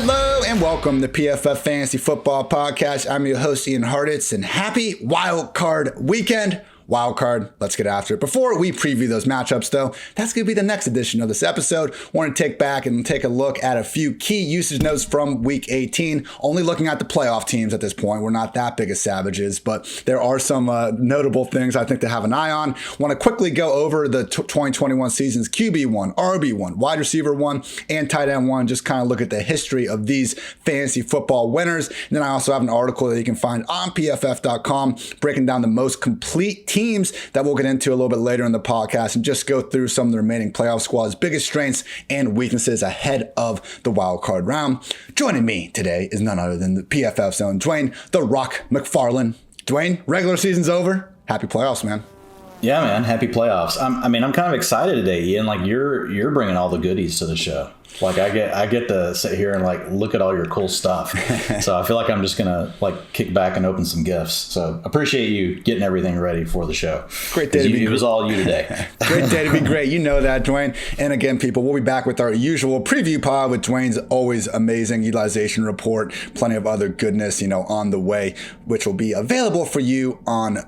Hello and welcome to PFF Fantasy Football Podcast. I'm your host, Ian Hartitz, and happy Wild Card Weekend. Wild card, let's get after it. Before we preview those matchups, though, that's going to be the next edition of this episode. I want to take back and take a look at a few key usage notes from Week 18. Only looking at the playoff teams at this point. We're not that big of savages, but there are some notable things I think to have an eye on. Want to quickly go over the 2021 season's QB1, RB1, wide receiver 1, and tight end 1. Just kind of look at the history of these fantasy football winners. And then I also have an article that you can find on PFF.com breaking down the most complete teams that we'll get into a little bit later in the podcast and just go through some of the remaining playoff squads' biggest strengths and weaknesses ahead of the wild card round. Joining me today is none other than the PFF's own Dwain, the Rock McFarland. Dwain, regular season's over. Happy playoffs, man. Yeah, man. Happy playoffs. I'm kind of excited today, Ian. Like you're bringing all the goodies to the show. Like I get to sit here and like look at all your cool stuff. So I feel like I'm just gonna like kick back and open some gifts. So appreciate you getting everything ready for the show. Great day to be. It was all you today. Great day to be great. You know that, Dwain. And again, people, we'll be back with our usual preview pod with Dwain's always amazing utilization report. Plenty of other goodness, on the way, which will be available for you on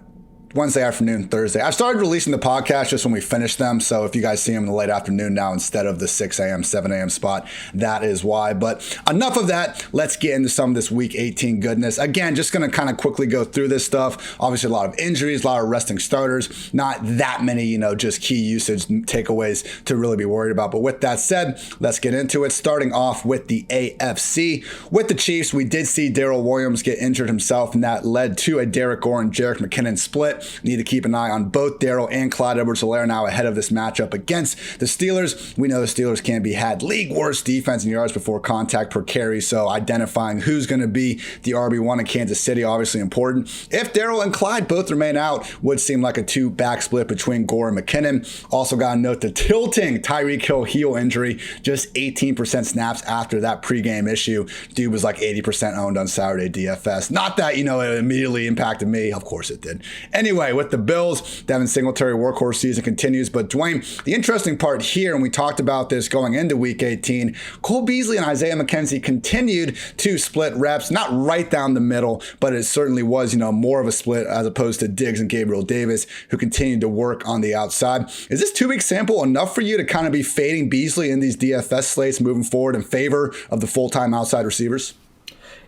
Wednesday afternoon, Thursday. I've started releasing the podcast just when we finish them. So if you guys see them in the late afternoon now instead of the 6 a.m., 7 a.m. spot, that is why. But enough of that. Let's get into some of this Week 18 goodness. Again, just going to kind of quickly go through this stuff. Obviously, a lot of injuries, a lot of resting starters. Not that many, just key usage takeaways to really be worried about. But with that said, let's get into it. Starting off with the AFC. With the Chiefs, we did see Darrell Williams get injured himself, and that led to a Derek Gore and Jerick McKinnon split. Need to keep an eye on both Darrell and Clyde Edwards-Helaire now ahead of this matchup against the Steelers. We know the Steelers can be had league worst defense in yards before contact per carry, so identifying who's going to be the RB1 in Kansas City, obviously important. If Darrell and Clyde both remain out, would seem like a two-back split between Gore and McKinnon. Also got to note the tilting Tyreek Hill heel injury, just 18% snaps after that pregame issue. Dude was like 80% owned on Saturday DFS. Not that, it immediately impacted me. Of course it did. Anyway, with the Bills, Devin Singletary workhorse season continues. But Dwain, the interesting part here, and we talked about this going into Week 18, Cole Beasley and Isaiah McKenzie continued to split reps, not right down the middle, but it certainly was, more of a split as opposed to Diggs and Gabriel Davis, who continued to work on the outside. Is this 2-week sample enough for you to kind of be fading Beasley in these DFS slates moving forward in favor of the full-time outside receivers?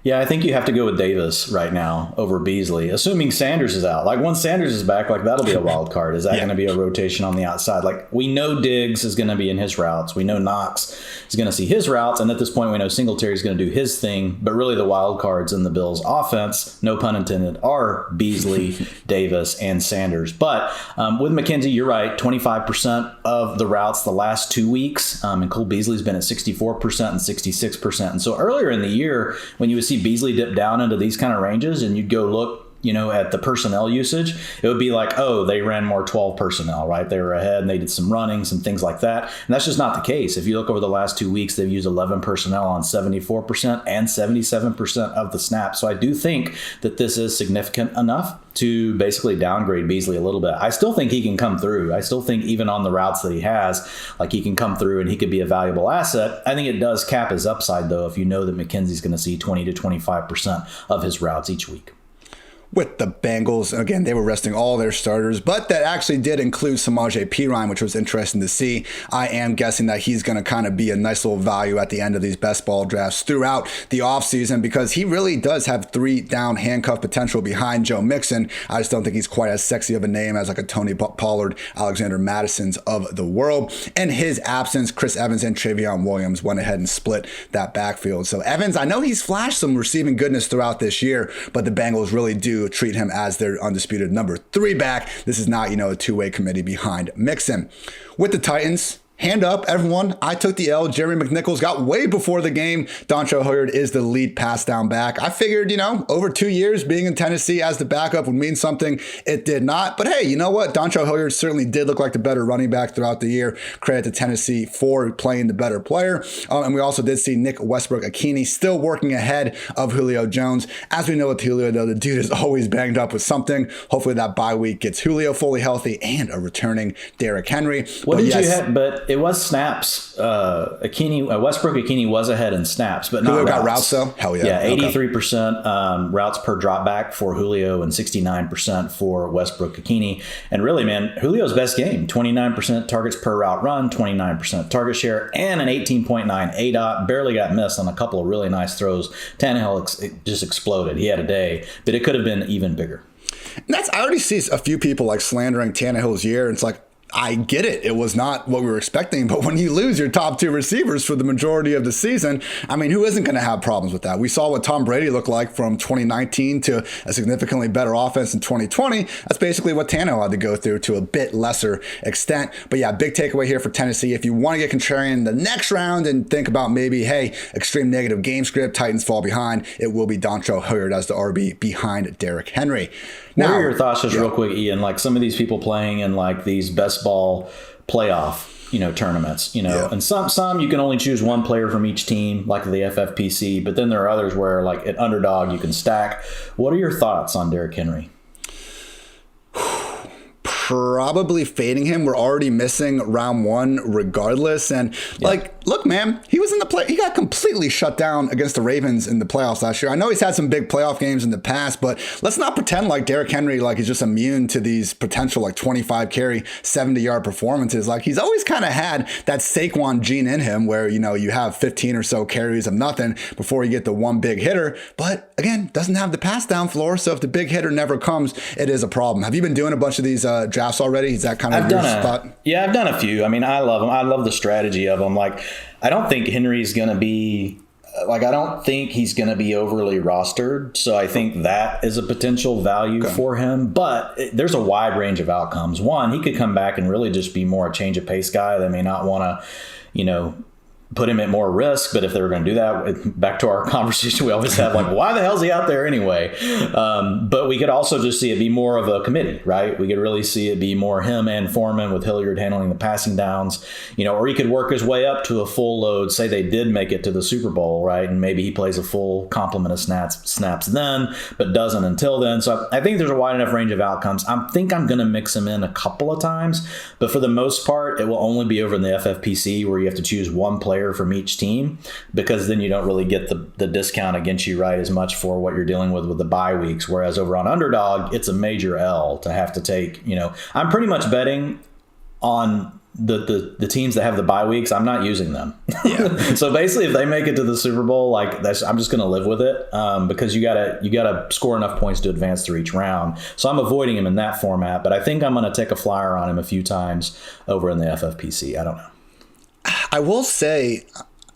Yeah, I think you have to go with Davis right now over Beasley, assuming Sanders is out. Like, once Sanders is back, like, that'll be a wild card. Is that going to be a rotation on the outside? Like, we know Diggs is going to be in his routes. We know Knox is going to see his routes. And at this point, we know Singletary is going to do his thing. But really, the wild cards in the Bills' offense, no pun intended, are Beasley, Davis, and Sanders. But with McKenzie, you're right, 25% of the routes the last 2 weeks. And Cole Beasley's been at 64% and 66%. And so earlier in the year, when you would see Beasley dip down into these kind of ranges and you'd go look, at the personnel usage, it would be like, oh, they ran more 12 personnel, right? They were ahead and they did some runnings and things like that. And that's just not the case. If you look over the last 2 weeks, they've used 11 personnel on 74% and 77% of the snaps. So I do think that this is significant enough to basically downgrade Beasley a little bit. I still think he can come through. I still think even on the routes that he has, like, he can come through and he could be a valuable asset. I think it does cap his upside, though, if you know that McKenzie's going to see 20 to 25% of his routes each week. With the Bengals, again, they were resting all their starters, but that actually did include Samaje Perine, which was interesting to see. I am guessing that he's going to kind of be a nice little value at the end of these best ball drafts throughout the offseason because he really does have 3 down handcuff potential behind Joe Mixon. I just don't think he's quite as sexy of a name as like a Tony Pollard, Alexander Madison's of the world. In his absence, Chris Evans and Travion Williams went ahead and split that backfield. So Evans, I know he's flashed some receiving goodness throughout this year, but the Bengals really do treat him as their undisputed number 3 back. This is not, a two-way committee behind Mixon. With the Titans, Hand up, everyone. I took the L. Jerry McNichols got way before the game. Dontrell Hilliard is the lead pass down back. I figured, over 2 years being in Tennessee as the backup would mean something. It did not. But hey, you know what? Dontrell Hilliard certainly did look like the better running back throughout the year. Credit to Tennessee for playing the better player. And we also did see Nick Westbrook-Akini still working ahead of Julio Jones. As we know with Julio, though, the dude is always banged up with something. Hopefully that bye week gets Julio fully healthy and a returning Derrick Henry. But It was snaps. Westbrook Akini was ahead in snaps, but not Julio routes. got routes though? Hell yeah. Yeah, 83% routes per dropback for Julio and 69% for Westbrook Akini. And really, man, Julio's best game, 29% targets per route run, 29% target share, and an 18.9 ADOT. Barely got missed on a couple of really nice throws. Tannehill just exploded. He had a day, but it could have been even bigger. And I already see a few people like slandering Tannehill's year. And it's like, I get it. It was not what we were expecting. But when you lose your top two receivers for the majority of the season, I mean, who isn't going to have problems with that? We saw what Tom Brady looked like from 2019 to a significantly better offense in 2020. That's basically what Tannehill had to go through to a bit lesser extent. But yeah, big takeaway here for Tennessee. If you want to get contrarian in the next round and think about maybe, hey, extreme negative game script, Titans fall behind, it will be Dontrell Hilliard as the RB behind Derrick Henry. What are your thoughts, just real quick, Ian? Like some of these people playing in like these best ball playoff, tournaments, and some you can only choose one player from each team, like the FFPC, but then there are others where like at underdog you can stack. What are your thoughts on Derrick Henry? Probably fading him. We're already missing round one regardless. And look, man, he was in the play. He got completely shut down against the Ravens in the playoffs last year. I know he's had some big playoff games in the past, but let's not pretend like Derrick Henry is just immune to these potential 25 carry, 70-yard performances. Like he's always kind of had that Saquon gene in him where, you have 15 or so carries of nothing before you get the one big hitter. But again, doesn't have the pass down floor. So if the big hitter never comes, it is a problem. Have you been doing a bunch of these drafts already? Is that kind of your spot? Yeah, I've done a few. I mean, I love them. I love the strategy of them. Like, I don't think Henry's going to be I don't think he's going to be overly rostered. So I think that is a potential value for him. But there's a wide range of outcomes. One, he could come back and really just be more a change of pace guy. They may not want to, put him at more risk. But if they were going to do that, back to our conversation we always have, why the hell is he out there anyway? But we could also just see it be more of a committee, right? We could really see it be more him and Foreman with Hilliard handling the passing downs, or he could work his way up to a full load. Say they did make it to the Super Bowl, right? And maybe he plays a full complement of snaps then, but doesn't until then. So I think there's a wide enough range of outcomes. I think I'm going to mix him in a couple of times, but for the most part, it will only be over in the FFPC where you have to choose one player from each team, because then you don't really get the discount against you right as much for what you're dealing with the bye weeks. Whereas over on underdog, it's a major L to have to take. I'm pretty much betting on the teams that have the bye weeks. I'm not using them. Yeah. So basically, if they make it to the Super Bowl, I'm just going to live with it because you gotta score enough points to advance through each round. So I'm avoiding him in that format. But I think I'm going to take a flyer on him a few times over in the FFPC. I don't know. I will say,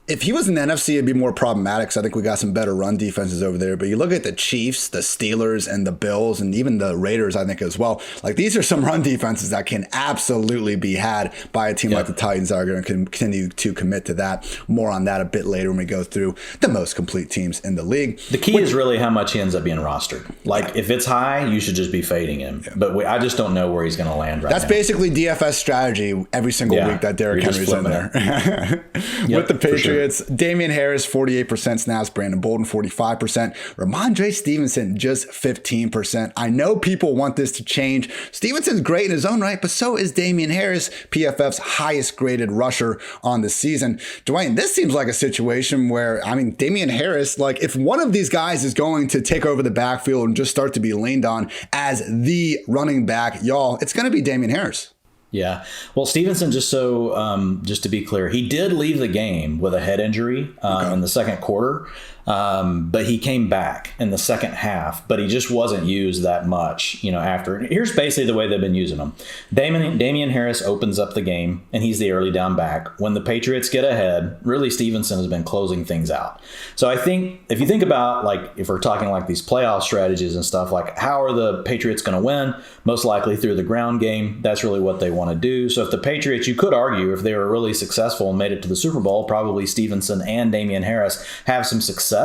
if he was in the NFC, it'd be more problematic because I think we got some better run defenses over there. But you look at the Chiefs, the Steelers, and the Bills, and even the Raiders, I think, as well. These are some run defenses that can absolutely be had by a team like the Titans that are going to continue to commit to that. More on that a bit later when we go through the most complete teams in the league. The key is really how much he ends up being rostered. If it's high, you should just be fading him. Yeah. But I just don't know where he's going to land right now. That's basically DFS strategy every single week that Derrick Henry's in there. With the Patriots. It's Damian Harris, 48% snaps, Brandon Bolden, 45%, Ramondre Stevenson, just 15%. I know people want this to change. Stevenson's great in his own right, but so is Damian Harris, PFF's highest graded rusher on the season. Dwayne, this seems like a situation where, Damian Harris, if one of these guys is going to take over the backfield and just start to be leaned on as the running back, it's going to be Damian Harris. Yeah. Well, Stevenson, just to be clear, he did leave the game with a head injury in the second quarter. But he came back in the second half, but he just wasn't used that much, after. Here's basically the way they've been using him. Damian Harris opens up the game, and he's the early down back. When the Patriots get ahead, really Stevenson has been closing things out. So I think if you think about, if we're talking these playoff strategies and stuff, how are the Patriots going to win? Most likely through the ground game. That's really what they want to do. So if the Patriots, you could argue, if they were really successful and made it to the Super Bowl, probably Stevenson and Damian Harris have some success.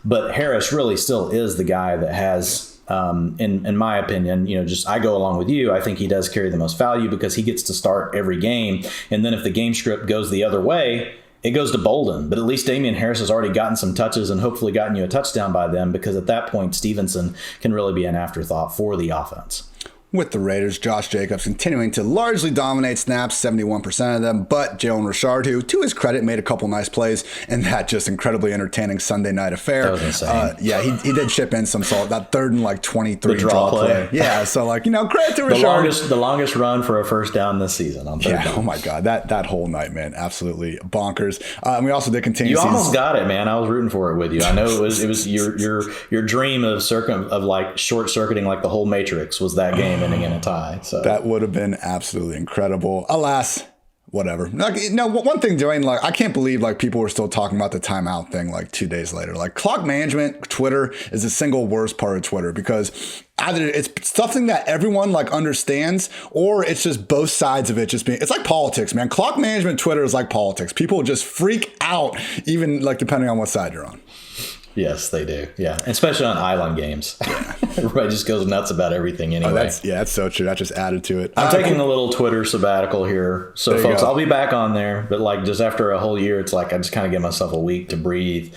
But Harris really still is the guy that has, in my opinion, I go along with you. I think he does carry the most value because he gets to start every game. And then if the game script goes the other way, it goes to Bolden. But at least Damian Harris has already gotten some touches and hopefully gotten you a touchdown by them, because at that point, Stevenson can really be an afterthought for the offense. With the Raiders, Josh Jacobs continuing to largely dominate snaps, 71% of them, but Jalen Richard, who, to his credit, made a couple nice plays in that just incredibly entertaining Sunday night affair. That was insane. Yeah, he did chip in some salt. That third and 23 draw play. Yeah, so credit to Richard. The longest run for a first down this season on third down. Oh my God, that whole night, man, absolutely bonkers. And we also did continue. You almost got it, man. I was rooting for it with you. I know it was your dream of short circuiting like the whole Matrix was that game ending in a tie. So that would have been absolutely incredible. Alas, whatever. One thing, Dwayne, I can't believe people were still talking about the timeout thing 2 days later. Clock management, Twitter is the single worst part of Twitter because either it's something that everyone understands, or it's just both sides of it just being. It's like politics, man. Clock management, Twitter is like politics. People just freak out, even depending on what side you're on. Yes, they do. Yeah, especially on island games. Yeah. Everybody just goes nuts about everything anyway. That's so true. That just added to it. I'm taking a little Twitter sabbatical here. So, folks, I'll be back on there. But, just after a whole year, it's I just kind of give myself a week to breathe.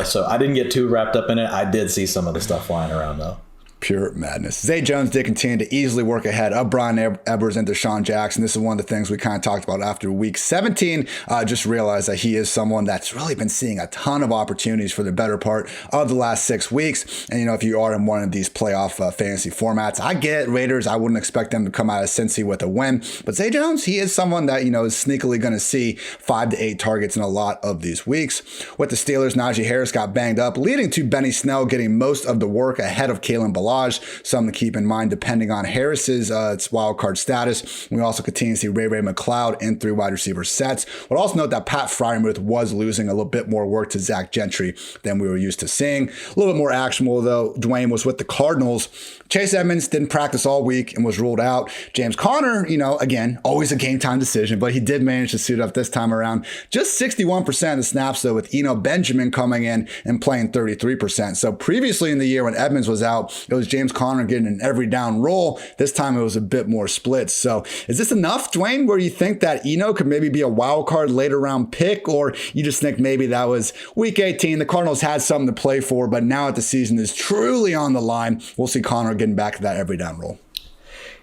So I didn't get too wrapped up in it. I did see some of the stuff flying around, though. Pure madness. Zay Jones did continue to easily work ahead of Brian Ebers and Deshaun Jackson. This is one of the things we kind of talked about after week 17. Just realized that he is someone that's really been seeing a ton of opportunities for the better part of the last 6 weeks. And, if you are in one of these playoff fantasy formats, I get Raiders. I wouldn't expect them to come out of Cincy with a win. But Zay Jones, he is someone that, is sneakily going to see 5 to 8 targets in a lot of these weeks. With the Steelers, Najee Harris got banged up, leading to Benny Snell getting most of the work ahead of Kalen Ballage. Something to keep in mind depending on Harris's wild card status. We also continue to see Ray McLeod in 3 wide receiver sets. But also note that Pat Freiermuth was losing a little bit more work to Zach Gentry than we were used to seeing. A little bit more actionable, though, Dwayne was with the Cardinals. Chase Edmonds didn't practice all week and was ruled out. James Conner, again, always a game time decision, but he did manage to suit up this time around. Just 61% of the snaps, though, with Eno Benjamin coming in and playing 33%. So previously in the year when Edmonds was out, it was James Conner getting an every down role. This time it was a bit more split. So is this enough, Dwayne, where you think that Eno could maybe be a wild card later round pick, or you just think maybe that was week 18, the Cardinals had something to play for, but now that the season is truly on the line, we'll see Conner getting back to that every down role?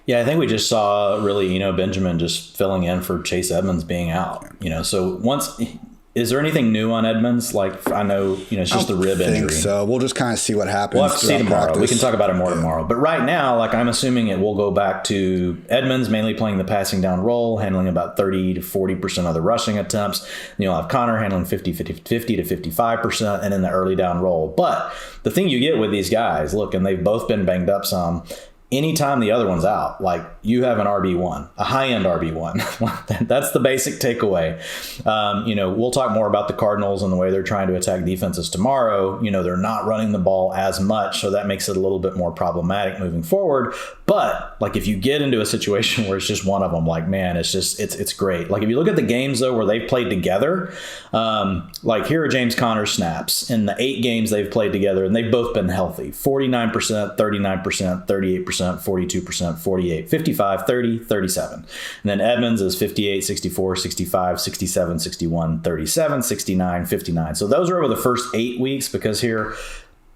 Yeah, I think we just saw really, Benjamin just filling in for Chase Edmonds being out. So is there anything new on Edmonds? I know, it's just the rib injury. So we'll just kind of see what happens. We'll have to see tomorrow. Practice. We can talk about it more tomorrow. But right now, I'm assuming it will go back to Edmonds mainly playing the passing down role, handling about 30 to 40% of the rushing attempts. You'll have Conner handling 50 to 55%, and in the early down role. But the thing you get with these guys, look, and they've both been banged up some. Anytime the other one's out, you have an RB1, a high-end RB1. That's the basic takeaway. We'll talk more about the Cardinals and the way they're trying to attack defenses tomorrow. They're not running the ball as much, so that makes it a little bit more problematic moving forward. But if you get into a situation where it's just one of them, man, it's great. If you look at the games though where they've played together, here are James Conner snaps in the 8 games they've played together, and they've both been healthy: 49%, 39%, 38%. 42%, 48, 55, 30, 37. And then Edmonds is 58, 64, 65, 67, 61, 37, 69, 59. So those are over the first 8 weeks, because here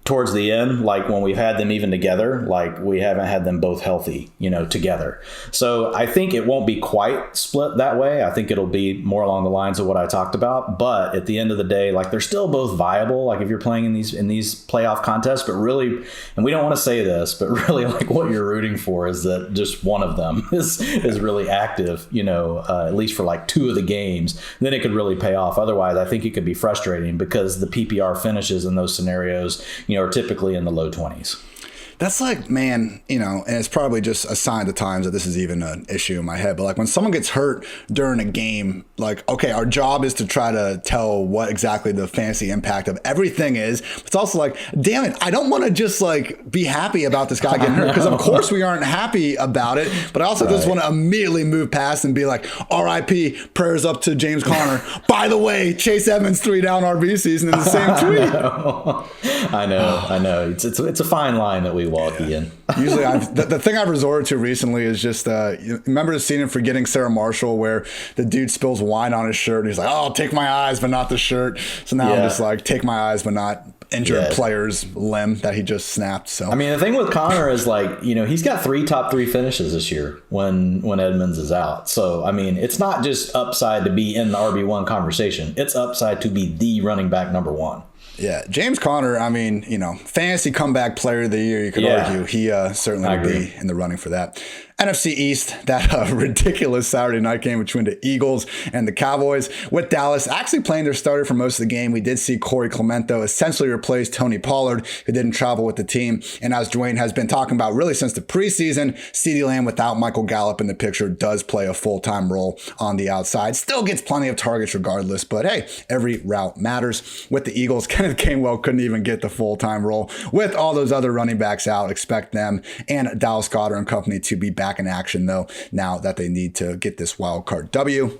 towards the end, when we've had them even together, we haven't had them both healthy, together. So I think it won't be quite split that way. I think it'll be more along the lines of what I talked about. But at the end of the day, they're still both viable. If you're playing in these playoff contests, but really, and we don't want to say this, but really what you're rooting for is that just one of them is really active, at least for 2 of the games. Then it could really pay off. Otherwise, I think it could be frustrating because the PPR finishes in those scenarios, are typically in the low 20s. That's man, and it's probably just a sign of the times that this is even an issue in my head. But when someone gets hurt during a game, okay, our job is to try to tell what exactly the fantasy impact of everything is. It's also damn it, I don't want to just be happy about this guy getting hurt, because of course we aren't happy about it. But I also just want to immediately move past and be RIP, prayers up to James Conner. By the way, Chase Edmonds 3 down RB season in the same tweet. I know. It's a fine line that we walk, Ian. Usually the thing I've resorted to recently is just remember the scene in Forgetting Sarah Marshall where the dude spills wine on his shirt and he's like, oh, take my eyes but not the shirt. So now I'm just take my eyes but not injured player's limb that he just snapped. So I mean, the thing with Connor is like, he's got 3 top 3 finishes this year when Edmonds is out. So I mean, it's not just upside to be in the RB1 conversation. It's upside to be the running back number 1. Yeah, James Conner, I mean, fantasy comeback player of the year, you could argue. He certainly would be in the running for that. NFC East, that ridiculous Saturday night game between the Eagles and the Cowboys, with Dallas actually playing their starter for most of the game. We did see Corey Clemento essentially replace Tony Pollard, who didn't travel with the team. And as Dwayne has been talking about really since the preseason, CeeDee Lamb without Michael Gallup in the picture does play a full-time role on the outside. Still gets plenty of targets regardless, but hey, every route matters. With the Eagles, Kenneth Gainwell couldn't even get the full-time role. With all those other running backs out, expect them and Dallas Goedert and company to be back in action, though, now that they need to get this wild card W.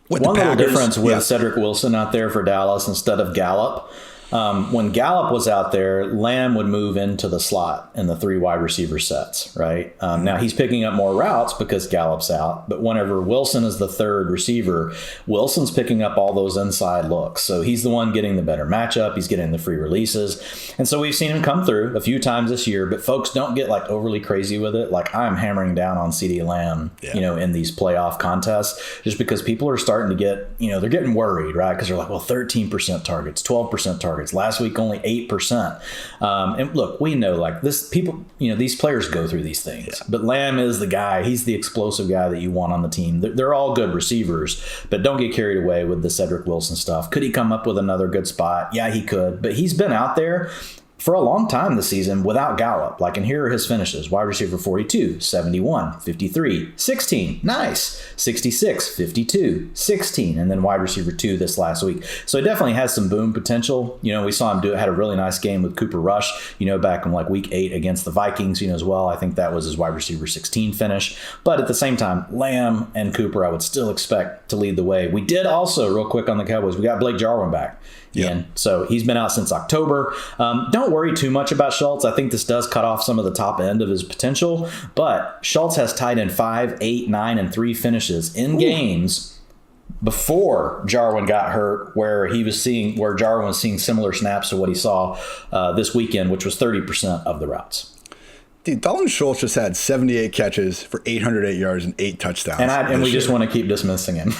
With one little difference with Cedric Wilson out there for Dallas instead of Gallup. When Gallup was out there, Lamb would move into the slot in the 3 wide receiver sets, right? Now he's picking up more routes because Gallup's out, but whenever Wilson is the 3rd receiver, Wilson's picking up all those inside looks. So he's the one getting the better matchup. He's getting the free releases. And so we've seen him come through a few times this year, but folks don't get like overly crazy with it. Like I'm hammering down on CeeDee Lamb, in these playoff contests, just because people are starting to get, they're getting worried, right? Because they're like, well, 13% targets, 12% targets. Last week, only 8%. And look, we know like this people, these players go through these things, but Lamb is the guy. He's the explosive guy that you want on the team. They're all good receivers, but don't get carried away with the Cedric Wilson stuff. Could he come up with another good spot? Yeah, he could, but he's been out there for a long time this season without Gallup. And here are his finishes. Wide receiver 42, 71, 53, 16, nice, 66, 52, 16, and then wide receiver 2 this last week. So he definitely has some boom potential. We saw him had a really nice game with Cooper Rush, back in week 8 against the Vikings, as well. I think that was his wide receiver 16 finish. But at the same time, Lamb and Cooper, I would still expect to lead the way. We did also, real quick on the Cowboys, we got Blake Jarwin back. Yeah. So he's been out since October. Don't worry too much about Schultz. I think this does cut off some of the top end of his potential, but Schultz has tied in 5, 8, 9, and 3 finishes in games before Jarwin got hurt, where Jarwin was seeing similar snaps to what he saw this weekend, which was 30% of the routes. Dude, Dalton Schultz just had 78 catches for 808 yards and 8 touchdowns. And we just want to keep dismissing him.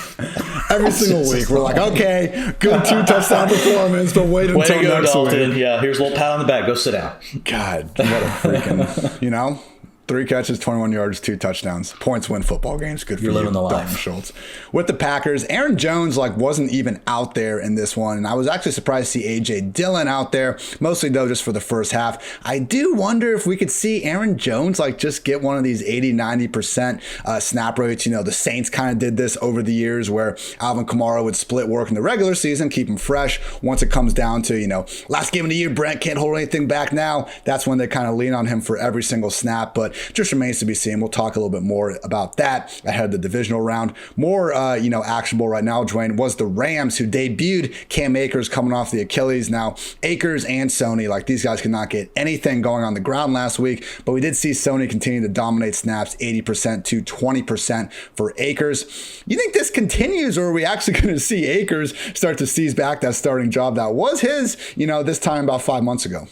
Every single week. We're like, okay, good 2-touchdown performance, but wait until next Dalton. week. Yeah, here's a little pat on the back. Go sit down. God, what a freaking, 3 catches, 21 yards, 2 touchdowns. Points win football games. Good for you, living the life. Dalton Schultz. With the Packers, Aaron Jones wasn't even out there in this one, and I was actually surprised to see A.J. Dillon out there, mostly though just for the first half. I do wonder if we could see Aaron Jones just get one of these 80-90% snap rates. The Saints kind of did this over the years where Alvin Kamara would split work in the regular season, keep him fresh. Once it comes down to, last game of the year, Brent can't hold anything back now. That's when they kind of lean on him for every single snap, but just remains to be seen. We'll talk a little bit more about that ahead of the divisional round. More, actionable right now, Dwayne, was the Rams, who debuted Cam Akers coming off the Achilles. Now, Akers and Sony, these guys could not get anything going on the ground last week, but we did see Sony continue to dominate snaps, 80% to 20% for Akers. You think this continues, or are we actually going to see Akers start to seize back that starting job that was his, this time about 5 months ago?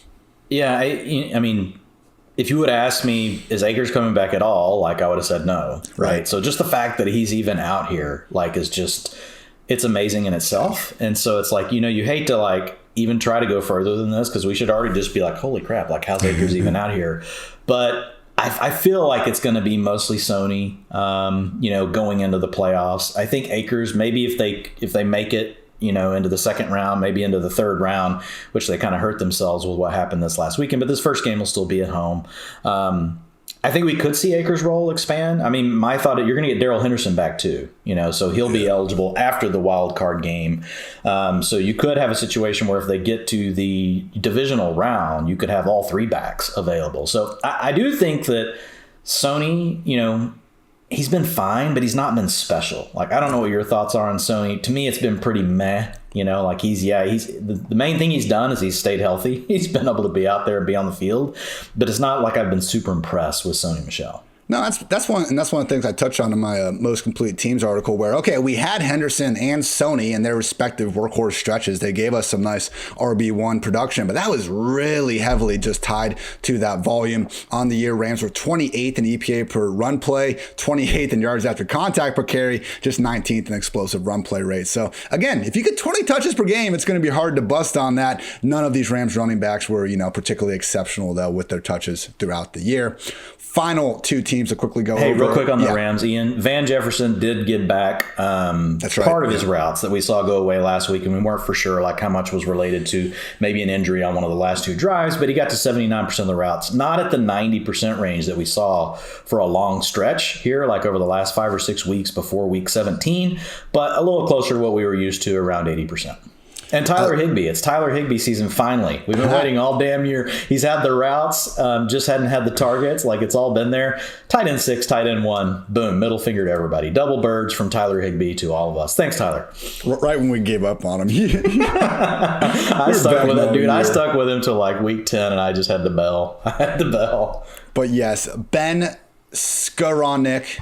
Yeah, I mean, if you would have asked me, is Akers coming back at all? I would have said no. Right. So just the fact that he's even out here, is just, it's amazing in itself. And so it's you hate to even try to go further than this, because we should already just be holy crap, how's Akers even out here? But I feel like it's going to be mostly Sony, going into the playoffs. I think Akers, maybe if they make it, into the second round, maybe into the third round, which they kind of hurt themselves with what happened this last weekend. But this first game will still be at home. I think we could see Akers' role expand. I mean, my thought, you're going to get Darrell Henderson back too, so he'll be eligible after the wild card game. So you could have a situation where if they get to the divisional round, you could have all 3 backs available. So I do think that Sony, he's been fine, but he's not been special. I don't know what your thoughts are on Sony. To me, it's been pretty meh. He's the main thing he's done is he's stayed healthy. He's been able to be out there and be on the field, but it's not like I've been super impressed with Sony Michel. No, that's one, and that's one of the things I touched on in my most complete teams article. Where we had Henderson and Sony in their respective workhorse stretches. They gave us some nice RB1 production, but that was really heavily just tied to that volume on the year. Rams were 28th in EPA per run play, 28th in yards after contact per carry, just 19th in explosive run play rate. So again, if you get 20 touches per game, it's going to be hard to bust on that. None of these Rams running backs were particularly exceptional though with their touches throughout the year. Final two teams to quickly go over. Hey, real quick on the Rams, Ian. Van Jefferson did get back That's right. part of his routes that we saw go away last week, and we weren't for sure how much was related to maybe an injury on one of the last two drives, but he got to 79% of the routes, not at the 90% range that we saw for a long stretch here, over the last 5 or 6 weeks before week 17, but a little closer to what we were used to, around 80%. And Tyler Higbee. It's Tyler Higbee season finally. We've been waiting all damn year. He's had the routes, just hadn't had the targets. It's all been there. Tight end 6, tight end 1. Boom. Middle finger to everybody. Double birds from Tyler Higbee to all of us. Thanks, Tyler. Right when we gave up on him. I stuck with it, dude. I stuck with him till week 10, and I just had the bell. I had the bell. But yes, Ben Skowronek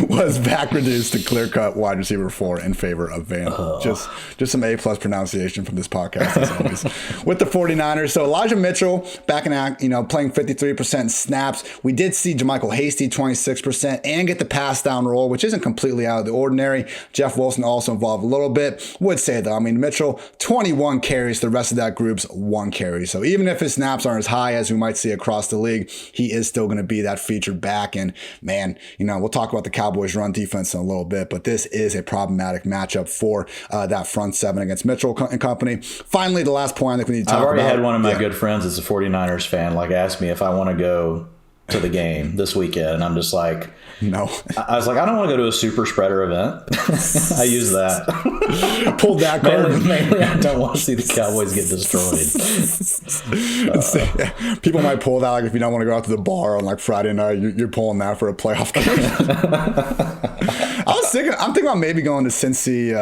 was back reduced to clear-cut wide receiver 4 in favor of Van. Just some A+ pronunciation from this podcast as always. With the 49ers, so Elijah Mitchell back in act, playing 53% snaps. We did see JaMychal Hasty 26% and get the pass down role, which isn't completely out of the ordinary. Jeff Wilson also involved a little bit. Would say though, Mitchell 21 carries, the rest of that group's 1 carry. So even if his snaps aren't as high as we might see across the league, he is still going to be that featured back. And man, we'll talk about the Cowboys run defense in a little bit, but this is a problematic matchup for that front seven against Mitchell and company. Finally, the last point I think we need to talk about. I've already had one of my good friends that's a 49ers fan, asked me if I want to go to the game this weekend, and I'm just no. I was I don't want to go to a super spreader event. I use that. Pulled that card. Mainly, I don't want to see the Cowboys get destroyed. People might pull that if you don't want to go out to the bar on Friday night. You're pulling that for a playoff game. I'm thinking about maybe going to Cincy.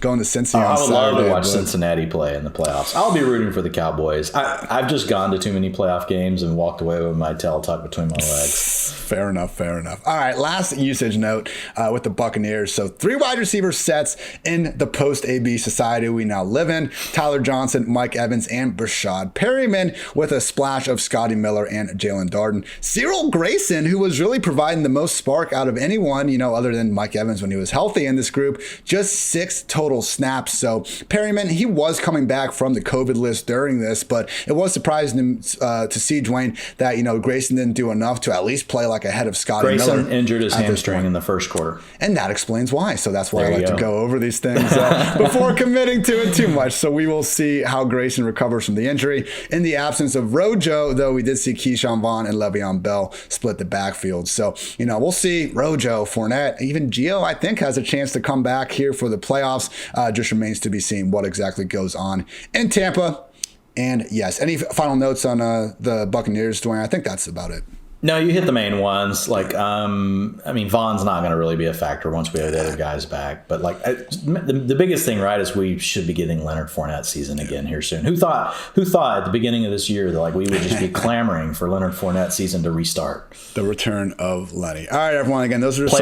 On Saturday. I would love to watch Cincinnati play in the playoffs. I'll be rooting for the Cowboys. I've just gone to too many playoff games and walked away with my tail tucked between my legs. Fair enough. All right, last usage note with the Buccaneers. So 3 wide receiver sets in the post-AB society we now live in. Tyler Johnson, Mike Evans, and Brashad Perryman with a splash of Scotty Miller and Jalen Darden. Cyril Grayson, who was really providing the most spark out of anyone, other than Mike Evans when he was healthy in this group, just 6 total snaps. So Perryman, he was coming back from the COVID list during this, but it was surprising to see, Dwayne, that Grayson didn't do enough to at least play ahead of Scotty Miller. Grayson injured his hamstring in the first quarter, and that explains why. So that's why I like to go over these things before committing to it too much. So we will see how Grayson recovers from the injury. In the absence of Rojo, though, we did see Keyshawn Vaughn and Le'Veon Bell split the backfield. So we'll see Rojo, Fournette, even Gio, I think, has a chance to come back here for the playoffs. Just remains to be seen what exactly goes on in Tampa. And yes, any final notes on the Buccaneers, Dwayne? I think that's about it. No, you hit the main ones. Vaughn's not going to really be a factor once we have the other guys back. But the biggest thing, right, is we should be getting Leonard Fournette season again here soon. Who thought at the beginning of this year that we would just be clamoring for Leonard Fournette season to restart? The return of Lenny. All right, everyone. Again, those are just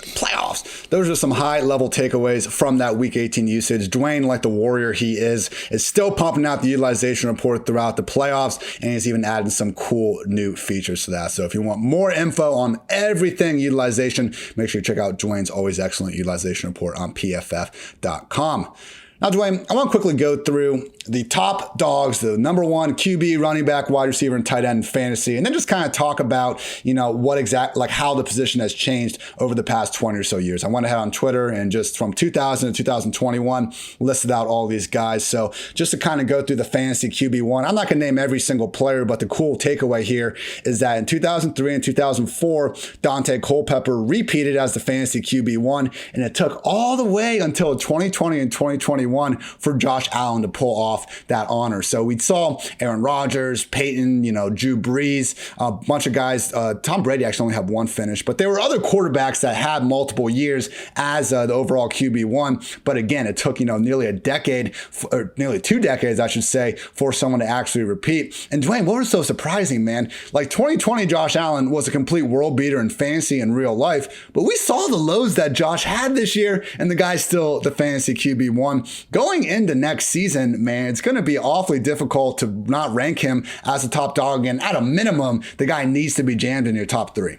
playoffs. Those are some high-level takeaways from that Week 18 usage. Dwayne, like the warrior he is still pumping out the utilization report throughout the playoffs, and he's even adding some cool new features to that. So if you want more info on everything utilization, make sure you check out Dwayne's always excellent utilization report on PFF.com. Now, Dwayne, I want to quickly go through the top dogs, the number 1 QB, running back, wide receiver, and tight end in fantasy, and then just kind of talk about, how the position has changed over the past 20 or so years. I went ahead on Twitter and just from 2000 to 2021 listed out all these guys. So just to kind of go through the Fantasy QB1, I'm not going to name every single player, but the cool takeaway here is that in 2003 and 2004, Dante Culpepper repeated as the Fantasy QB1, and it took all the way until 2020 and 2021 2021 for Josh Allen to pull off that honor. So we saw Aaron Rodgers, Peyton, Drew Brees, a bunch of guys. Tom Brady actually only had one finish, but there were other quarterbacks that had multiple years as the overall QB1. But again, it took, nearly a decade, or nearly 2 decades, I should say, for someone to actually repeat. And Dwayne, what was so surprising, man? Like 2020, Josh Allen was a complete world beater in fantasy and real life, but we saw the lows that Josh had this year, and the guy's still the fantasy QB1. Going into next season, man, it's going to be awfully difficult to not rank him as a top dog. And at a minimum, the guy needs to be jammed in your top 3.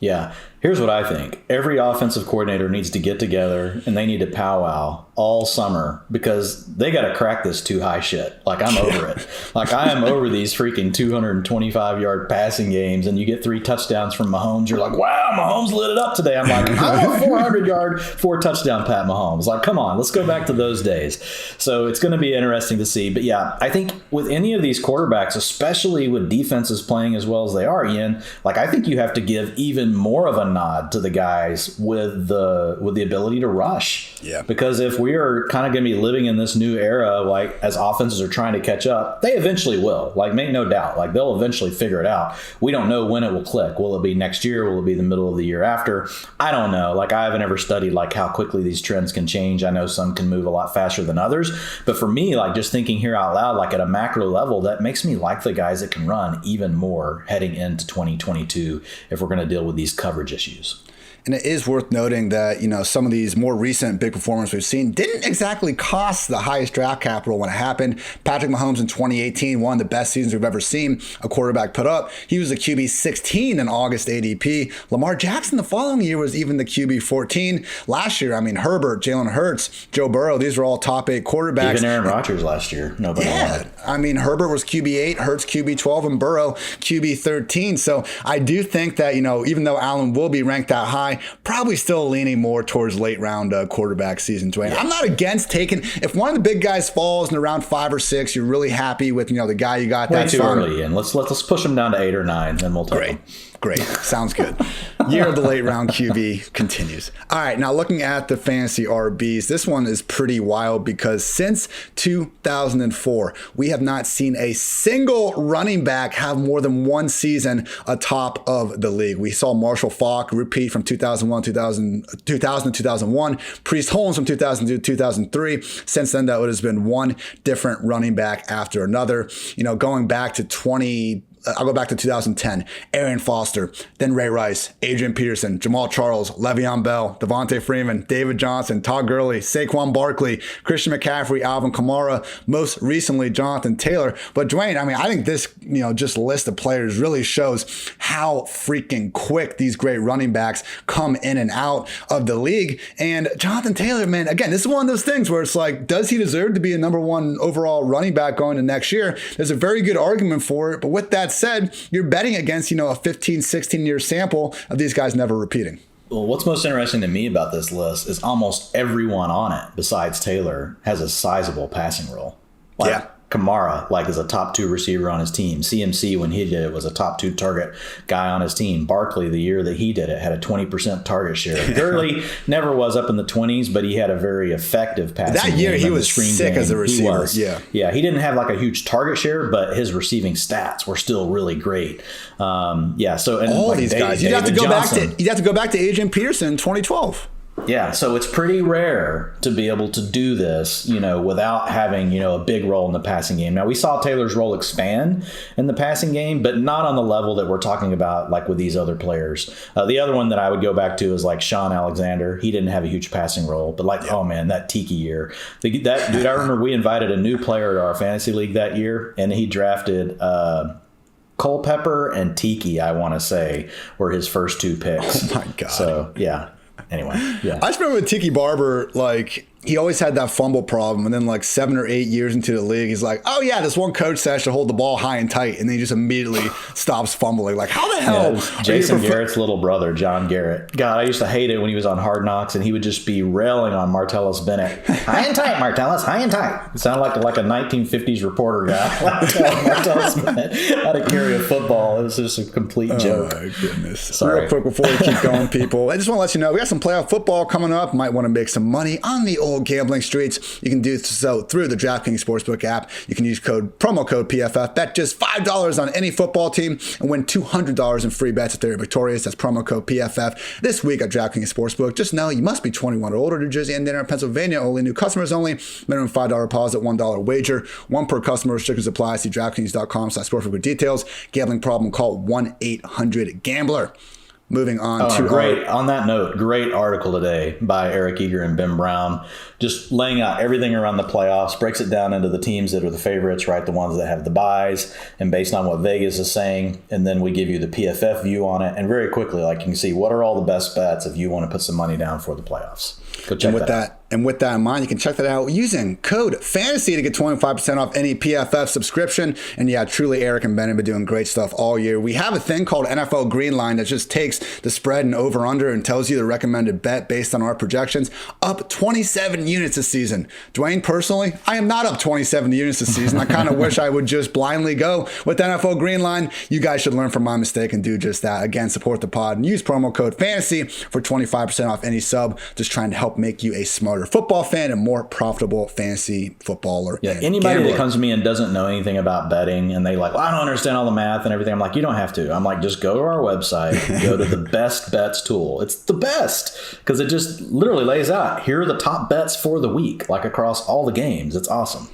Yeah. Here's what I think. Every offensive coordinator needs to get together and they need to powwow all summer because they got to crack this too high shit. Like, I'm over it. Like, I am over these freaking 225-yard passing games, and you get 3 touchdowns from Mahomes. You're like, wow, Mahomes lit it up today. I'm like, I'm a 400-yard, 4-touchdown Pat Mahomes. Like, come on, let's go back to those days. So it's going to be interesting to see. But yeah, I think with any of these quarterbacks, especially with defenses playing as well as they are, Ian, like, I think you have to give even more of a nod to the guys with the ability to rush. Yeah. Because if we are kind of going to be living in this new era, like as offenses are trying to catch up, they eventually will. Like, make no doubt. Like, they'll eventually figure it out. We don't know when it will click. Will it be next year? Will it be the middle of the year after? I don't know. Like, I haven't ever studied like how quickly these trends can change. I know some can move a lot faster than others. But for me, like, just thinking here out loud, like at a macro level, that makes me like the guys that can run even more heading into 2022 if we're going to deal with these coverage issues. And it is worth noting that, some of these more recent big performers we've seen didn't exactly cost the highest draft capital when it happened. Patrick Mahomes in 2018, one of the best seasons we've ever seen a quarterback put up. He was the QB 16 in August ADP. Lamar Jackson the following year was even the QB 14. Last year, Herbert, Jalen Hurts, Joe Burrow, these were all top 8 quarterbacks. Even Aaron Rodgers last year. Nobody wanted. Herbert was QB 8, Hurts QB 12, and Burrow QB 13. So I do think that, even though Allen will be ranked that high, probably still leaning more towards late round quarterback season, Dwayne. Yeah. I'm not against taking, if one of the big guys falls in around 5 or 6, you're really happy with, the guy you got. Way too early in. Let's push him down to 8 or 9, then we'll take him. Great. Sounds good. Year of the late round QB continues. All right. Now looking at the fantasy RBs, this one is pretty wild because since 2004, we have not seen a single running back have more than one season atop of the league. We saw Marshall Faulk repeat from 2000 to 2001, Priest Holmes from 2000 to 2003. Since then, that would have been one different running back after another. Going back to I'll go back to 2010. Arian Foster, then Ray Rice, Adrian Peterson, Jamal Charles, Le'Veon Bell, Devontae Freeman, David Johnson, Todd Gurley, Saquon Barkley, Christian McCaffrey, Alvin Kamara, most recently Jonathan Taylor. But Dwayne, I think this, just list of players really shows how freaking quick these great running backs come in and out of the league. And Jonathan Taylor, man, again, this is one of those things where it's like, does he deserve to be a number 1 overall running back going to next year? There's a very good argument for it. But with that said, you're betting against, a 15, 16 year sample of these guys never repeating. Well, what's most interesting to me about this list is almost everyone on it, besides Taylor, has a sizable passing role. Yeah. Kamara, is a top 2 receiver on his team. CMC, when he did it, was a top 2 target guy on his team. Barkley, the year that he did it, had a 20% target share. Gurley never was up in the 20s, but he had a very effective passing game. That year, he was sick as a receiver. Yeah, he didn't have a huge target share, but his receiving stats were still really great. So and all these guys, you'd have to go back to Adrian Peterson in 2012. Yeah, so it's pretty rare to be able to do this, without having, a big role in the passing game. Now, we saw Taylor's role expand in the passing game, but not on the level that we're talking about, with these other players. The other one that I would go back to is Sean Alexander. He didn't have a huge passing role, but oh man, that Tiki year. Dude, I remember we invited a new player to our fantasy league that year, and he drafted Culpepper and Tiki, I want to say, were his first 2 picks. Oh my God. So, yeah. Anyway, yeah. I just remember with Tiki Barber, he always had that fumble problem. And then 7 or 8 years into the league, he's like, oh yeah, this one coach said I should hold the ball high and tight. And then he just immediately stops fumbling. How the hell? Yeah, Jason Garrett's little brother, John Garrett. God, I used to hate it when he was on Hard Knocks and he would just be railing on Martellus Bennett. High and tight, Martellus, high and tight. It sounded like a 1950s reporter guy. Martellus Bennett how to carry a football. It was just a complete joke. Oh my goodness. Sorry. Real quick before we keep going, people, I just want to let you know, we got some playoff football coming up. Might want to make some money on the old old gambling streets, you can do so through the DraftKings Sportsbook app. You can use promo code PFF. Bet just $5 on any football team and win $200 in free bets if they're victorious. That's promo code PFF this week at DraftKings Sportsbook. Just know you must be 21 or older. New Jersey, Indiana, and Pennsylvania. Only new customers only. Minimum $5 deposit, $1 wager. One per customer. Restrictions apply. See DraftKings.com/sportsbook for details. Gambling problem? Call 1-800-GAMBLER. Moving on on that note, great article today by Eric Eager and Ben Brown, just laying out everything around the playoffs, breaks it down into the teams that are the favorites, right? The ones that have the buys, and based on what Vegas is saying, and then we give you the PFF view on it, and very quickly, like you can see, what are all the best bets if you want to put some money down for the playoffs? Go check that out. And with that in mind, you can check that out using code FANTASY to get 25% off any PFF subscription. And yeah, truly, Eric and Ben have been doing great stuff all year. We have a thing called NFL Green Line that just takes the spread and over-under and tells you the recommended bet based on our projections. Up 27 units this season. Dwain, personally, I am not up 27 units this season. I kind of wish I would just blindly go with NFL Green Line. You guys should learn from my mistake and do just that. Again, support the pod and use promo code FANTASY for 25% off any sub. Just trying to help make you a smarter football fan and more profitable fantasy footballer. Yeah, anybody that comes to me and doesn't know anything about betting and they like, well, I don't understand all the math and everything. I'm like, you don't have to. I'm like, just go to our website, go to the best bets tool. It's the best because it just literally lays out, here are the top bets for the week, like across all the games. It's awesome.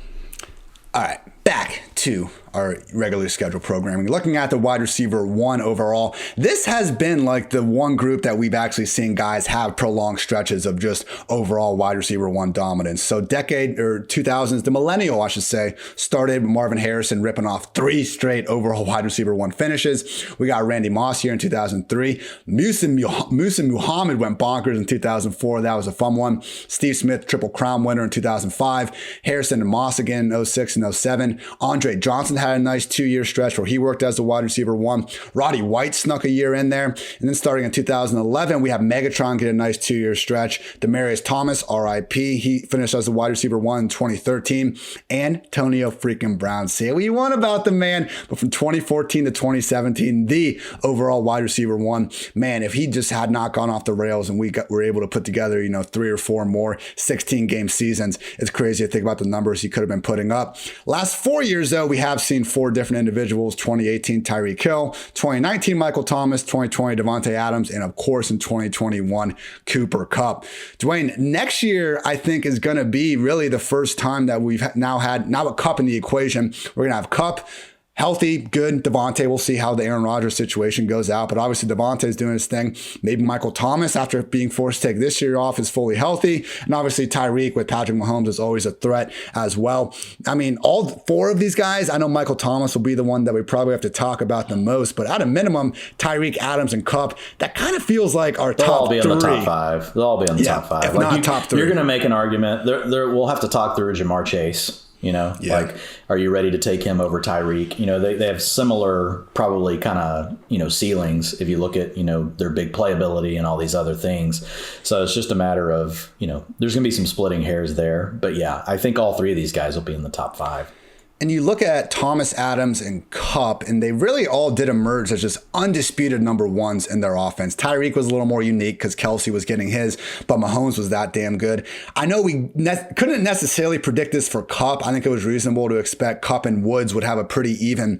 All right, back to our regularly scheduled programming. Looking at the wide receiver one overall, this has been like the one group that we've actually seen guys have prolonged stretches of just overall wide receiver one dominance. So decade or 2000s, the millennial, I should say, started Marvin Harrison ripping off 3 straight overall wide receiver one finishes. We got Randy Moss here in 2003. Musa Muhammad went bonkers in 2004. That was a fun one. Steve Smith, Triple Crown winner in 2005. Harrison and Moss again in 06 and 07. Andre Johnson had a nice 2-year stretch where he worked as the wide receiver one. Roddy White snuck a year in there. And then starting in 2011, we have Megatron get a nice 2-year stretch. Demaryius Thomas, RIP, he finished as the wide receiver one in 2013. Antonio freaking Brown. Say what you want about the man, but from 2014 to 2017, the overall wide receiver one. Man, if he just had not gone off the rails and were able to put together, 3 or 4 more 16-game seasons, it's crazy to think about the numbers he could have been putting up. Last 4 years, though, we have seen 4 different individuals. 2018, Tyreek Hill. 2019, Michael Thomas. 2020, Devontae Adams. And, of course, in 2021, Cooper Kupp. Dwain, next year, I think, is going to be really the first time that we've now with Kupp in the equation. We're going to have Kupp healthy, good. Devontae, we'll see how the Aaron Rodgers situation goes out. But obviously, Devontae's doing his thing. Maybe Michael Thomas, after being forced to take this year off, is fully healthy. And obviously, Tyreek with Patrick Mahomes is always a threat as well. I mean, all 4 of these guys, I know Michael Thomas will be the one that we probably have to talk about the most. But at a minimum, Tyreek, Adams, and Kupp, that kind of feels like our top 3. They'll all be in the top 5. They'll all be in the top 5. If not top 3. You're going to make an argument. We'll have to talk through Jamar Chase. Like, are you ready to take him over Tyreek? They have similar, probably kind of, ceilings if you look at, their big playability and all these other things. So it's just a matter of, there's going to be some splitting hairs there. But yeah, I think all 3 of these guys will be in the top 5. And you look at Thomas, Adams, and Kupp, and they really all did emerge as just undisputed number ones in their offense. Tyreek was a little more unique because Kelsey was getting his, but Mahomes was that damn good. I know we couldn't necessarily predict this for Kupp. I think it was reasonable to expect Kupp and Woods would have a pretty even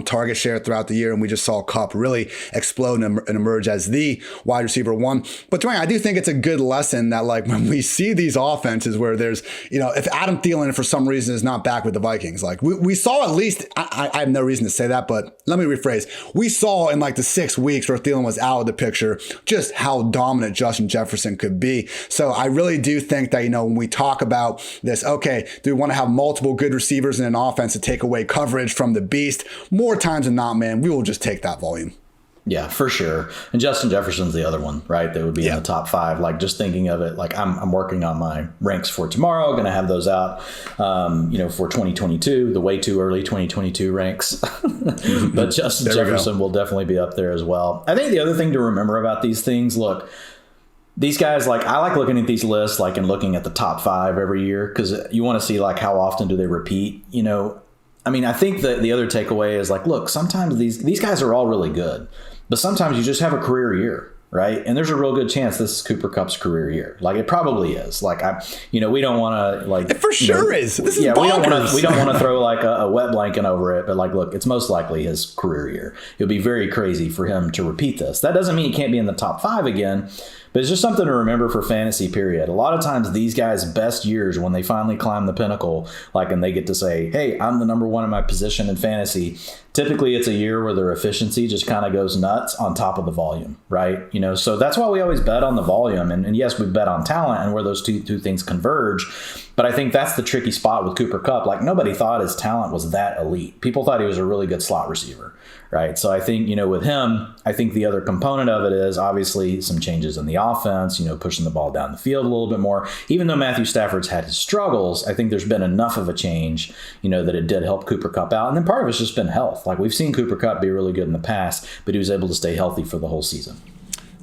target share throughout the year, and we just saw Kupp really explode and emerge as the wide receiver one. But Dwayne, I do think it's a good lesson that, like, when we see these offenses where there's, if Adam Thielen for some reason is not back with the Vikings, like, we saw at least, I have no reason to say that, but let me rephrase. We saw in like the 6 weeks where Thielen was out of the picture just how dominant Justin Jefferson could be. So I really do think that, when we talk about this, okay, do we want to have multiple good receivers in an offense to take away coverage from the beast? More times than not, man, we will just take that volume. Yeah, for sure. And Justin Jefferson's the other one, right? That would be in the top 5. Like, just thinking of it, like I'm working on my ranks for tomorrow. Going to have those out, for 2022, the way too early 2022 ranks. But Justin Jefferson will definitely be up there as well. I think the other thing to remember about these things, look, these guys, like, I like looking at these lists, like, and looking at the top 5 every year because you want to see, like, how often do they repeat, I mean, I think that the other takeaway is, like, look, sometimes these guys are all really good, but sometimes you just have a career year. right? And there's a real good chance this is Cooper Kupp's career year. Like, it probably is. Like, we don't want to, like, it for sure is. This is bonkers. We don't want to throw like a wet blanket over it, but like, look, it's most likely his career year. It would be very crazy for him to repeat this. That doesn't mean he can't be in the top 5 again, but it's just something to remember for fantasy, period. A lot of times these guys' best years, when they finally climb the pinnacle, like, and they get to say, hey, I'm the number 1 in my position in fantasy, typically it's a year where their efficiency just kind of goes nuts on top of the volume, right? So that's why we always bet on the volume. And yes, we bet on talent and where those two things converge. But I think that's the tricky spot with Cooper Kupp. Like, nobody thought his talent was that elite. People thought he was a really good slot receiver, right? So I think, with him, I think the other component of it is obviously some changes in the offense, pushing the ball down the field a little bit more. Even though Matthew Stafford's had his struggles, I think there's been enough of a change, that it did help Cooper Kupp out. And then part of it's just been health. Like, we've seen Cooper Kupp be really good in the past, but he was able to stay healthy for the whole season.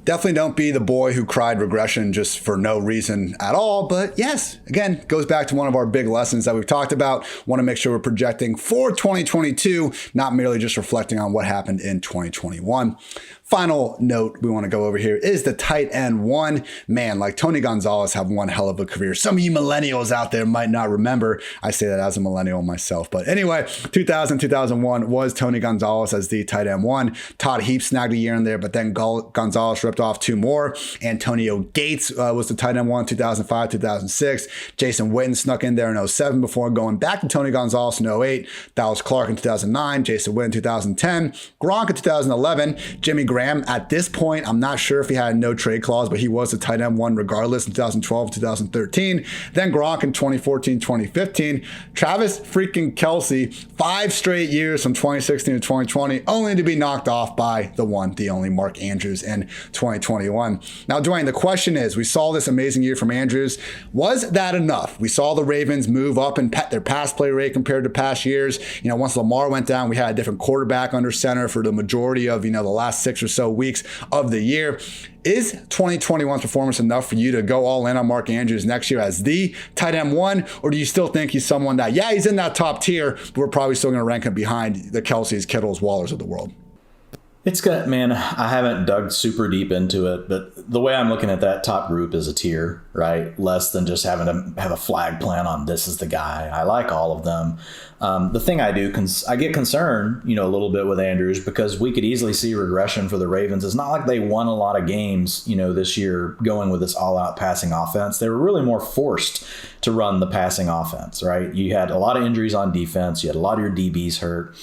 Definitely don't be the boy who cried regression just for no reason at all. But yes, again, goes back to one of our big lessons that we've talked about. Want to make sure we're projecting for 2022, not merely just reflecting on what happened in 2021. Final note we want to go over here is the tight end one. Man, like, Tony Gonzalez have one hell of a career. Some of you millennials out there might not remember. I say that as a millennial myself. But anyway, 2000, 2001 was Tony Gonzalez as the tight end one. Todd Heap snagged a year in there, but then Gonzalez ripped off 2 more. Antonio Gates was the tight end one, 2005, 2006. Jason Witten snuck in there in 07 before going back to Tony Gonzalez in 08. Dallas Clark in 2009. Jason Witten in 2010. Gronk in 2011. Jimmy Graham, at this point, I'm not sure if he had a no trade clause, but he was the tight end one regardless in 2012, 2013. Then Gronk in 2014, 2015. Travis freaking Kelce, 5 straight years from 2016 to 2020, only to be knocked off by the one, the only Mark Andrews in 2021. Now, Dwayne, the question is, we saw this amazing year from Andrews. Was that enough? We saw the Ravens move up in their pass play rate compared to past years. Once Lamar went down, we had a different quarterback under center for the majority of, the last 6 or so weeks of the year. Is 2021's performance enough for you to go all in on Mark Andrews next year as the tight end one? Or do you still think he's someone that, yeah, he's in that top tier, but we're probably still going to rank him behind the Kelce's, Kittles, Wallers of the world? It's good, man. I haven't dug super deep into it, but the way I'm looking at that top group is a tier, right? Less than just having to have a flag plan on this is the guy. I like all of them. The thing I do, I get concerned, a little bit with Andrews because we could easily see regression for the Ravens. It's not like they won a lot of games, this year going with this all-out passing offense. They were really more forced to run the passing offense, right? You had a lot of injuries on defense. You had a lot of your DBs hurt.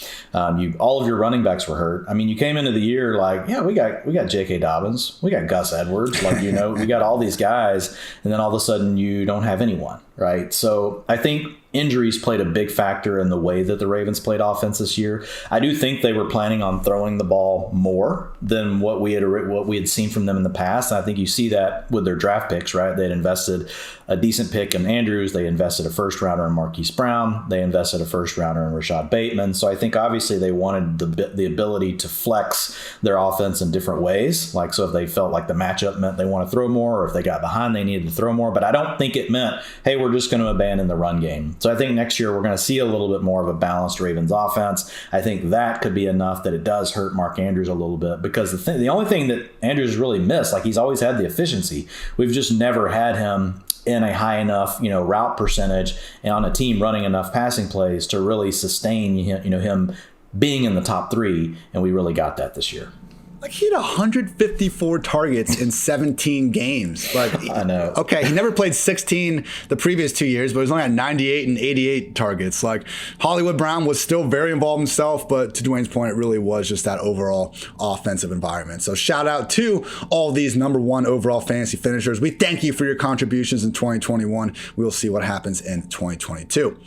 All of your running backs were hurt. I mean, you came into the year like, yeah, we got J.K. Dobbins, we got Gus Edwards, like, we got all these guys, and then all of a sudden you don't have anyone, right? So I think injuries played a big factor in the way that the Ravens played offense this year. I do think they were planning on throwing the ball more than what we had seen from them in the past. And I think you see that with their draft picks, right? They had invested a decent pick in Andrews. They invested a first rounder in Marquise Brown. They invested a first rounder in Rashad Bateman. So I think obviously they wanted the ability to flex their offense in different ways. Like, so if they felt like the matchup meant they want to throw more, or if they got behind, they needed to throw more. But I don't think it meant, hey, we're just going to abandon the run game. So I think next year we're going to see a little bit more of a balanced Ravens offense. I think that could be enough that it does hurt Mark Andrews a little bit, because the only thing that Andrews really missed, like, he's always had the efficiency. We've just never had him in a high enough, route percentage and on a team running enough passing plays to really sustain, him being in the top 3. And we really got that this year. Like, he had 154 targets in 17 games. Like, I know. Okay, he never played 16 the previous 2 years, but he was only at 98 and 88 targets. Like, Hollywood Brown was still very involved himself, but to Dwayne's point, it really was just that overall offensive environment. So shout out to all these number 1 overall fantasy finishers. We thank you for your contributions in 2021. We'll see what happens in 2022.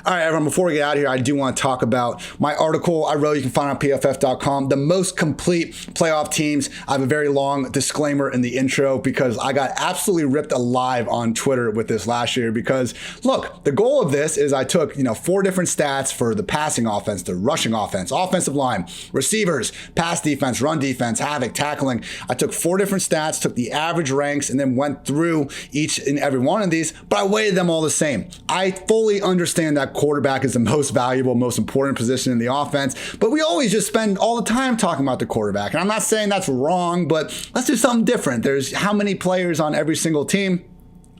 All right, everyone, before we get out of here, I do want to talk about my article I wrote. You can find it on PFF.com, the most complete playoff teams. I have a very long disclaimer in the intro because I got absolutely ripped alive on Twitter with this last year. Because, look, the goal of this is I took, 4 different stats for the passing offense, the rushing offense, offensive line, receivers, pass defense, run defense, havoc, tackling. I took 4 different stats, took the average ranks, and then went through each and every one of these, but I weighted them all the same. I fully understand that that quarterback is the most valuable, most important position in the offense, but we always just spend all the time talking about the quarterback. And I'm not saying that's wrong, but let's do something different. There's how many players on every single team?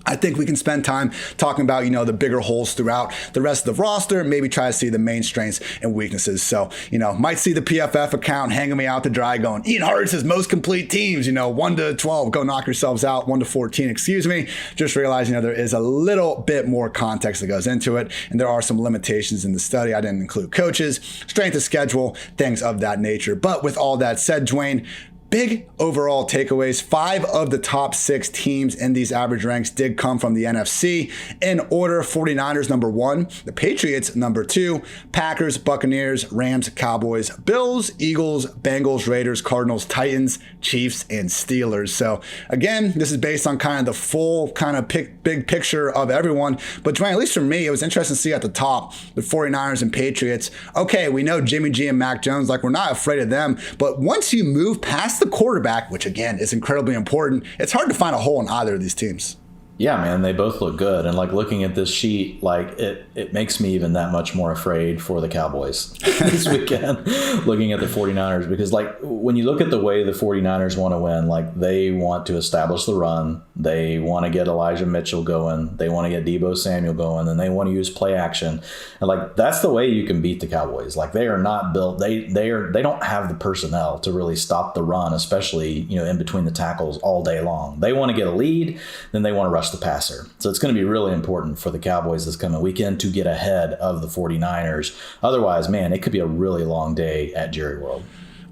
I think we can spend time talking about, the bigger holes throughout the rest of the roster, maybe try to see the main strengths and weaknesses. So, might see the PFF account hanging me out to dry going, Ian Hartitz says most complete teams, 1 to 12, go knock yourselves out, 1 to 14, excuse me. Just realizing, there is a little bit more context that goes into it, and there are some limitations in the study. I didn't include coaches, strength of schedule, things of that nature. But with all that said, Dwain, big overall takeaways. 5 of the top 6 teams in these average ranks did come from the NFC. In order, 49ers number 1, the Patriots number 2, Packers, Buccaneers, Rams, Cowboys, Bills, Eagles, Bengals, Raiders, Cardinals, Titans, Chiefs, and Steelers. So again, this is based on kind of the full kind of big picture of everyone. But Dwayne, at least for me, it was interesting to see at the top, the 49ers and Patriots. Okay, we know Jimmy G and Mac Jones, we're not afraid of them. But once you move past the quarterback, which again is incredibly important, it's hard to find a hole in either of these teams. Yeah, man, they both look good. And looking at this sheet, it makes me even that much more afraid for the Cowboys this weekend, looking at the 49ers, because when you look at the way the 49ers want to win, they want to establish the run. They want to get Elijah Mitchell going. They want to get Deebo Samuel going, and they want to use play action. And that's the way you can beat the Cowboys. They are not built. They don't have the personnel to really stop the run, especially, in between the tackles all day long. They want to get a lead, then they want to rush the passer. So it's going to be really important for the Cowboys this coming weekend to get ahead of the 49ers. Otherwise, man, it could be a really long day at Jerry World.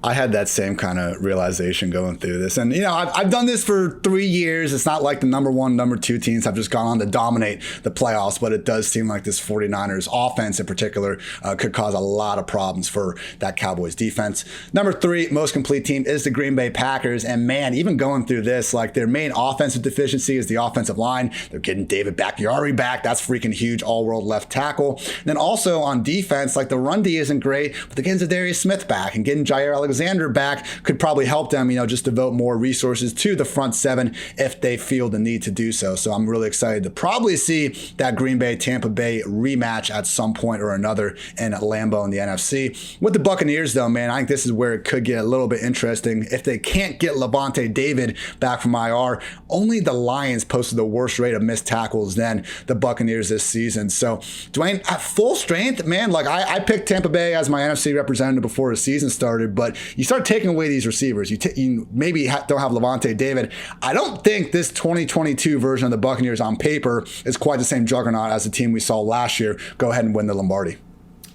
I had that same kind of realization going through this. And, I've done this for 3 years. It's not like the number 1, number 2 teams have just gone on to dominate the playoffs, but it does seem like this 49ers offense in particular could cause a lot of problems for that Cowboys defense. Number 3, most complete team is the Green Bay Packers. And man, even going through this, their main offensive deficiency is the offensive line. They're getting David Bakhtiari back. That's freaking huge, all-world left tackle. And then also on defense, the run D isn't great, but they're getting Zadarius Smith back and getting Jair Alexander back could probably help them, just devote more resources to the front 7 if they feel the need to do so. So I'm really excited to probably see that Green Bay Tampa Bay rematch at some point or another in Lambeau in the NFC. With the Buccaneers, though, man, I think this is where it could get a little bit interesting. If they can't get Levante David back from IR, only the Lions posted the worst rate of missed tackles than the Buccaneers this season. So, Dwayne, at full strength, man, I picked Tampa Bay as my NFC representative before the season started, but you start taking away these receivers. You maybe don't have Levante David. I don't think this 2022 version of the Buccaneers on paper is quite the same juggernaut as the team we saw last year go ahead and win the Lombardi.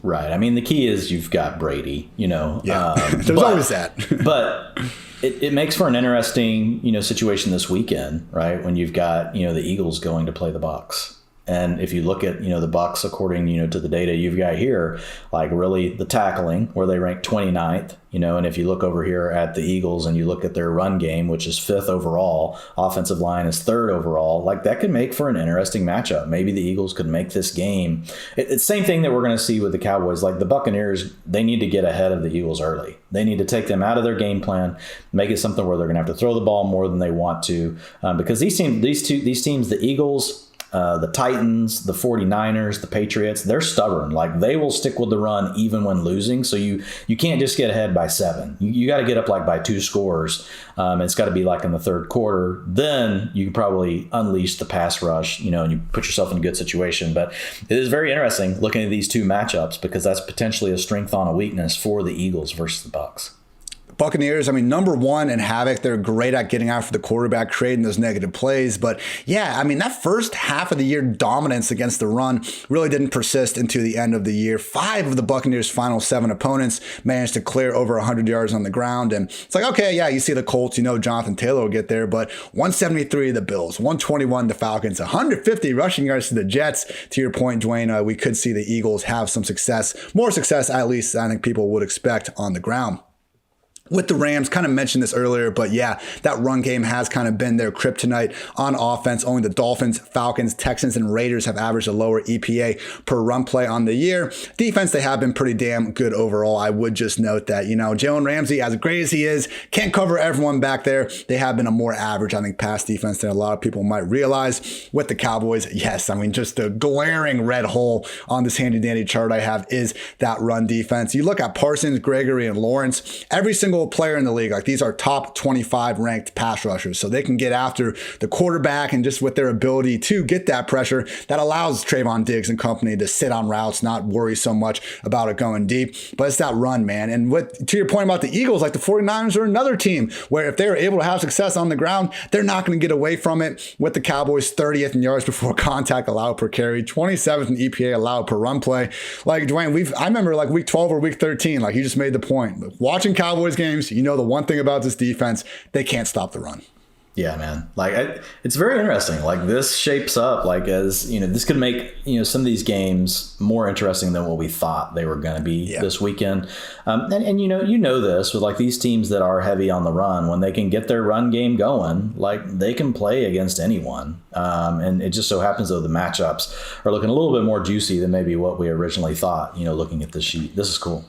Right. I mean, the key is you've got Brady, Yeah. There's always that. But it makes for an interesting, situation this weekend, right? When you've got, the Eagles going to play the Bucs. And if you look at, the Bucs, according, to the data you've got here, really the tackling, where they rank 29th, and if you look over here at the Eagles and you look at their run game, which is 5th overall, offensive line is 3rd overall, that could make for an interesting matchup. Maybe the Eagles could make this game. It's the same thing that we're going to see with the Cowboys. The Buccaneers, they need to get ahead of the Eagles early. They need to take them out of their game plan, make it something where they're going to have to throw the ball more than they want to, because these teams, the Eagles, the Titans, the 49ers, the Patriots, they're stubborn. They will stick with the run even when losing. So you can't just get ahead by 7. You got to get up by 2 scores. It's got to be in the 3rd quarter. Then you can probably unleash the pass rush, and you put yourself in a good situation. But it is very interesting looking at these 2 matchups, because that's potentially a strength on a weakness for the Eagles versus the Bucs. Buccaneers, number 1 in havoc. They're great at getting after the quarterback, creating those negative plays. But yeah, that first half of the year dominance against the run really didn't persist into the end of the year. 5 of the Buccaneers' final 7 opponents managed to clear over 100 yards on the ground. And it's okay, yeah, you see the Colts, Jonathan Taylor will get there, but 173 the Bills, 121 the Falcons, 150 rushing yards to the Jets. To your point, Dwayne, we could see the Eagles have some success, more success at least I think people would expect on the ground. with the Rams, kind of mentioned this earlier, but yeah, that run game has kind of been their kryptonite on offense. Only the Dolphins, Falcons, Texans, and Raiders have averaged a lower EPA per run play on the year. Defense, they have been pretty damn good overall. I would just note that, Jalen Ramsey, as great as he is, can't cover everyone back there. They have been a more average, I think, pass defense than a lot of people might realize. With the Cowboys, yes, I mean, just the glaring red hole on this handy dandy chart I have is that run defense. You look at Parsons, Gregory, and Lawrence, every single player in the league, like these are top 25 ranked pass rushers, so they can get after the quarterback, and just with their ability to get that pressure that allows Trayvon Diggs and company to sit on routes, not worry so much about it going deep. But it's that run, man. And to your point about the Eagles, like the 49ers are another team where if they're able to have success on the ground, they're not going to get away from it. With the Cowboys, 30th in yards before contact allowed per carry, 27th in EPA allowed per run play. Like Dwayne, I remember like week 12 or week 13, like you just made the point. Watching Cowboys games, the one thing about this defense, they can't stop the run. Yeah, man. It's very interesting. Like this shapes up like as, this could make, some of these games more interesting than what we thought they were going to be this weekend. And this with like these teams that are heavy on the run, when they can get their run game going, like they can play against anyone. And it just so happens though the matchups are looking a little bit more juicy than maybe what we originally thought, looking at the sheet. This is cool.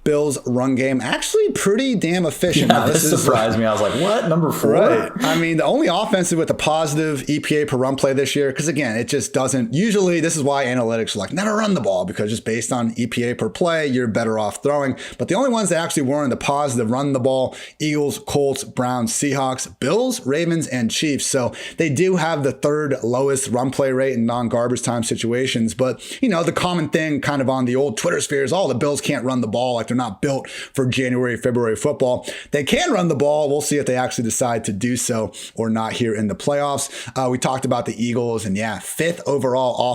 Bills run game actually pretty damn efficient. Yeah, this surprised me. I was like, what? Number 4? Right. I mean, the only offensive with a positive EPA per run play this year, because again, it just doesn't, usually this is why analytics are like, never run the ball, because just based on EPA per play, you're better off throwing. But the only ones that actually were in the positive run the ball, Eagles, Colts, Browns, Seahawks, Bills, Ravens, and Chiefs. So they do have the third lowest run play rate in non-garbage time situations. But, the common thing kind of on the old Twitter sphere is, the Bills can't run the ball. Like they're not built for January, February football. They can run the ball. We'll see if they actually decide to do so or not here in the playoffs. We talked about the Eagles, and third overall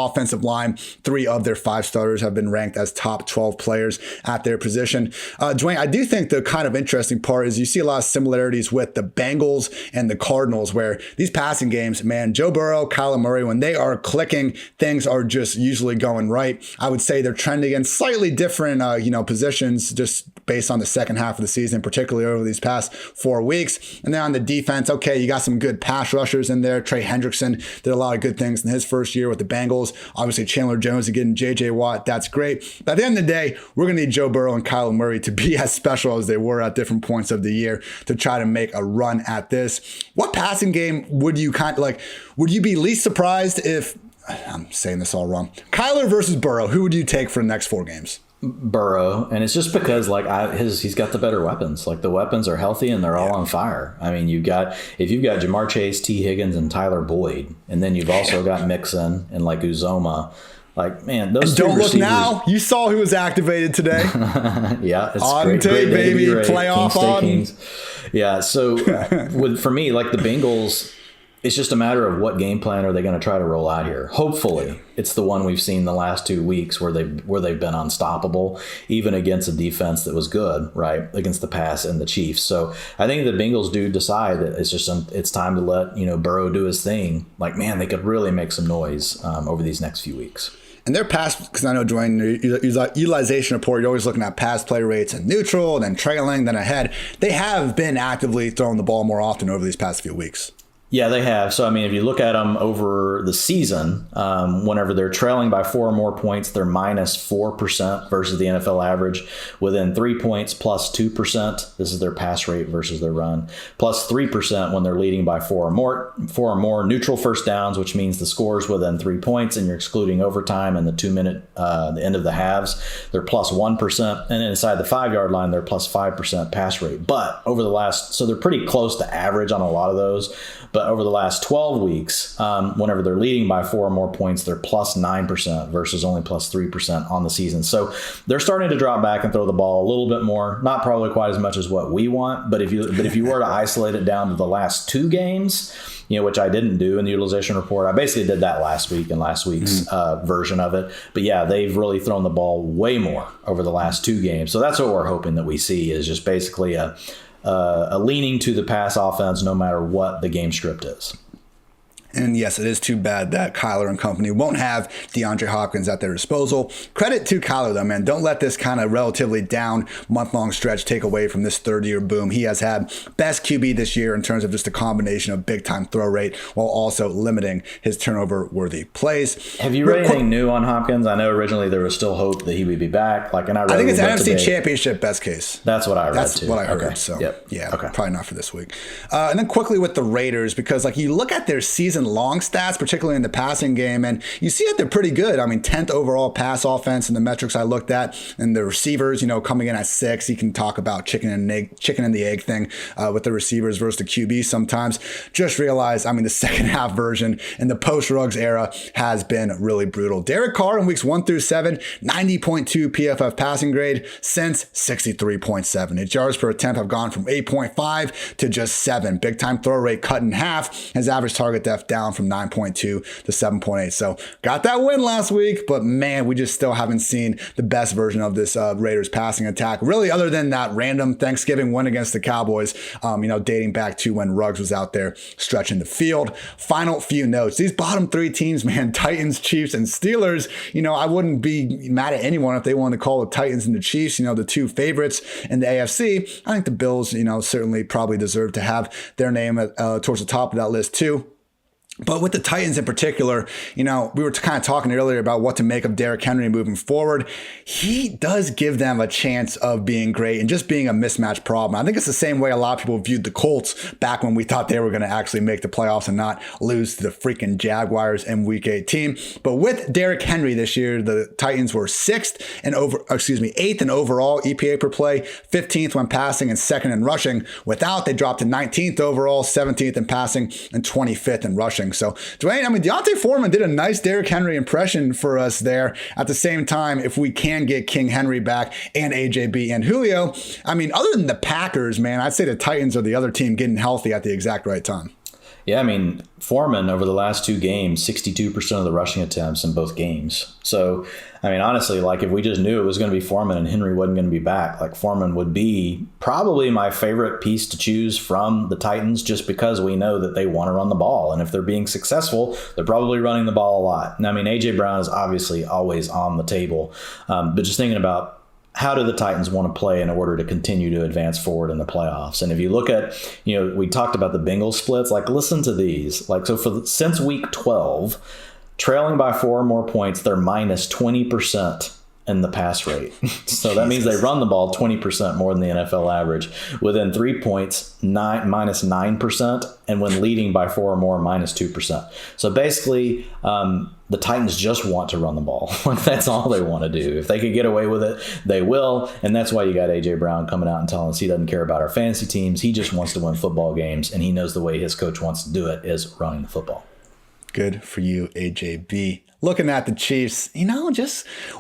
offensive line. 3 of their 5 starters have been ranked as top 12 players at their position. Dwayne, I do think the kind of interesting part is you see a lot of similarities with the Bengals and the Cardinals, where these passing games, man, Joe Burrow, Kyler Murray, when they are clicking, things are just usually going right. I would say they're trending in slightly different positions just based on the second half of the season, particularly over these past 4 weeks. And then on the defense, you got some good pass rushers in there. Trey Hendrickson did a lot of good things in his first year with the Bengals. Obviously, Chandler Jones again, J.J. Watt, that's great. But at the end of the day, we're going to need Joe Burrow and Kyler Murray to be as special as they were at different points of the year to try to make a run at this. What passing game would you would you be least surprised if, I'm saying this all wrong, Kyler versus Burrow, who would you take for the next 4 games? Burrow, and it's just because he's got the better weapons. Like the weapons are healthy and they're all on fire. I mean, if you've got Jamar Chase, T. Higgins, and Tyler Boyd, and then you've also got Mixon and like Uzoma. Like, man, those and don't look now. You saw who was activated today. Yeah, it's on tape, baby. Playoff on. Yeah, so for me, like the Bengals, it's just a matter of what game plan are they going to try to roll out here. Hopefully, it's the one we've seen the last 2 weeks where they've been unstoppable, even against a defense that was good, right, against the pass and the Chiefs. So I think the Bengals do decide that it's time to let Burrow do his thing. Like, man, they could really make some noise over these next few weeks. And their pass, because I know, Dwayne, utilization report, you're always looking at pass play rates and neutral, then trailing, then ahead. They have been actively throwing the ball more often over these past few weeks. Yeah, they have. So, I mean, if you look at them over the season, whenever they're trailing by 4 or more points, they're minus 4% versus the NFL average. Within 3 points, plus 2%. This is their pass rate versus their run. Plus 3% when they're leading by 4 or more. Neutral first downs, which means the score's within 3 points, and you're excluding overtime and the 2-minute, the end of the halves. They're plus 1%. And then inside the 5-yard line, they're plus 5% pass rate. But over the so they're pretty close to average on a lot of those. But over the last 12 weeks, whenever they're leading by 4 or more points, they're plus 9% versus only plus 3% on the season. So they're starting to drop back and throw the ball a little bit more. Not probably quite as much as what we want, but if you were to isolate it down to the last 2 games, which I didn't do in the utilization report, I basically did that last week in last week's version of it. But yeah, they've really thrown the ball way more over the last 2 games. So that's what we're hoping that we see, is just basically a leaning to the pass offense no matter what the game script is. And yes, it is too bad that Kyler and company won't have DeAndre Hopkins at their disposal. Credit to Kyler, though, man. Don't let this kind of relatively down month-long stretch take away from this third-year boom. He has had best QB this year in terms of just a combination of big-time throw rate while also limiting his turnover-worthy plays. Have you read anything new on Hopkins? I know originally there was still hope that he would be back. I think it's NFC Championship best case. That's what I read, That's too. what I heard. Okay. So, yep. Yeah, okay. Probably not for this week. And then quickly with the Raiders, because you look at their season-long stats, particularly in the passing game, and you see that they're pretty good. 10th overall pass offense in the metrics I looked at, and the receivers, coming in at 6. You can talk about chicken and the egg thing with the receivers versus the QB sometimes. Just realize, the second half version in the post-Ruggs era has been really brutal. Derek Carr in weeks 1 through 7, 90.2 PFF passing grade, since 63.7. His yards per attempt have gone from 8.5 to just 7. Big time throw rate cut in half. His average target depth down from 9.2 to 7.8. So got that win last week, but man, we just still haven't seen the best version of this Raiders passing attack, really, other than that random Thanksgiving win against the Cowboys, dating back to when Ruggs was out there stretching the field. Final few notes. These bottom 3 teams, man, Titans, Chiefs, and Steelers, I wouldn't be mad at anyone if they wanted to call the Titans and the Chiefs, the 2 favorites in the AFC. I think the Bills, certainly probably deserve to have their name towards the top of that list too. But with the Titans in particular, we were kind of talking earlier about what to make of Derrick Henry moving forward. He does give them a chance of being great and just being a mismatch problem. I think it's the same way a lot of people viewed the Colts back when we thought they were going to actually make the playoffs and not lose to the freaking Jaguars in Week 18. But with Derrick Henry this year, the Titans were 8th in overall EPA per play, 15th when passing, and 2nd in rushing. Without, they dropped to 19th overall, 17th in passing, and 25th in rushing. So, Dwayne, Deontay Foreman did a nice Derrick Henry impression for us there. At the same time, if we can get King Henry back and AJB and Julio, other than the Packers, man, I'd say the Titans are the other team getting healthy at the exact right time. Yeah, Foreman over the last 2 games, 62% of the rushing attempts in both games. So, honestly, if we just knew it was going to be Foreman and Henry wasn't going to be back, Foreman would be probably my favorite piece to choose from the Titans, just because we know that they want to run the ball. And if they're being successful, they're probably running the ball a lot. And A.J. Brown is obviously always on the table. But just thinking about, how do the Titans want to play in order to continue to advance forward in the playoffs? And if you look at, we talked about the Bengals splits, listen to these. Since week 12, trailing by 4 or more points, they're minus 20% in the pass rate. So that means they run the ball 20% more than the NFL average. Within 3 points, minus 9%, and when leading by 4 or more, minus 2%. So basically, the Titans just want to run the ball. That's all they want to do. If they could get away with it, they will. And that's why you got A.J. Brown coming out and telling us he doesn't care about our fantasy teams. He just wants to win football games, and he knows the way his coach wants to do it is running the football. Good for you, AJB. Looking at the Chiefs,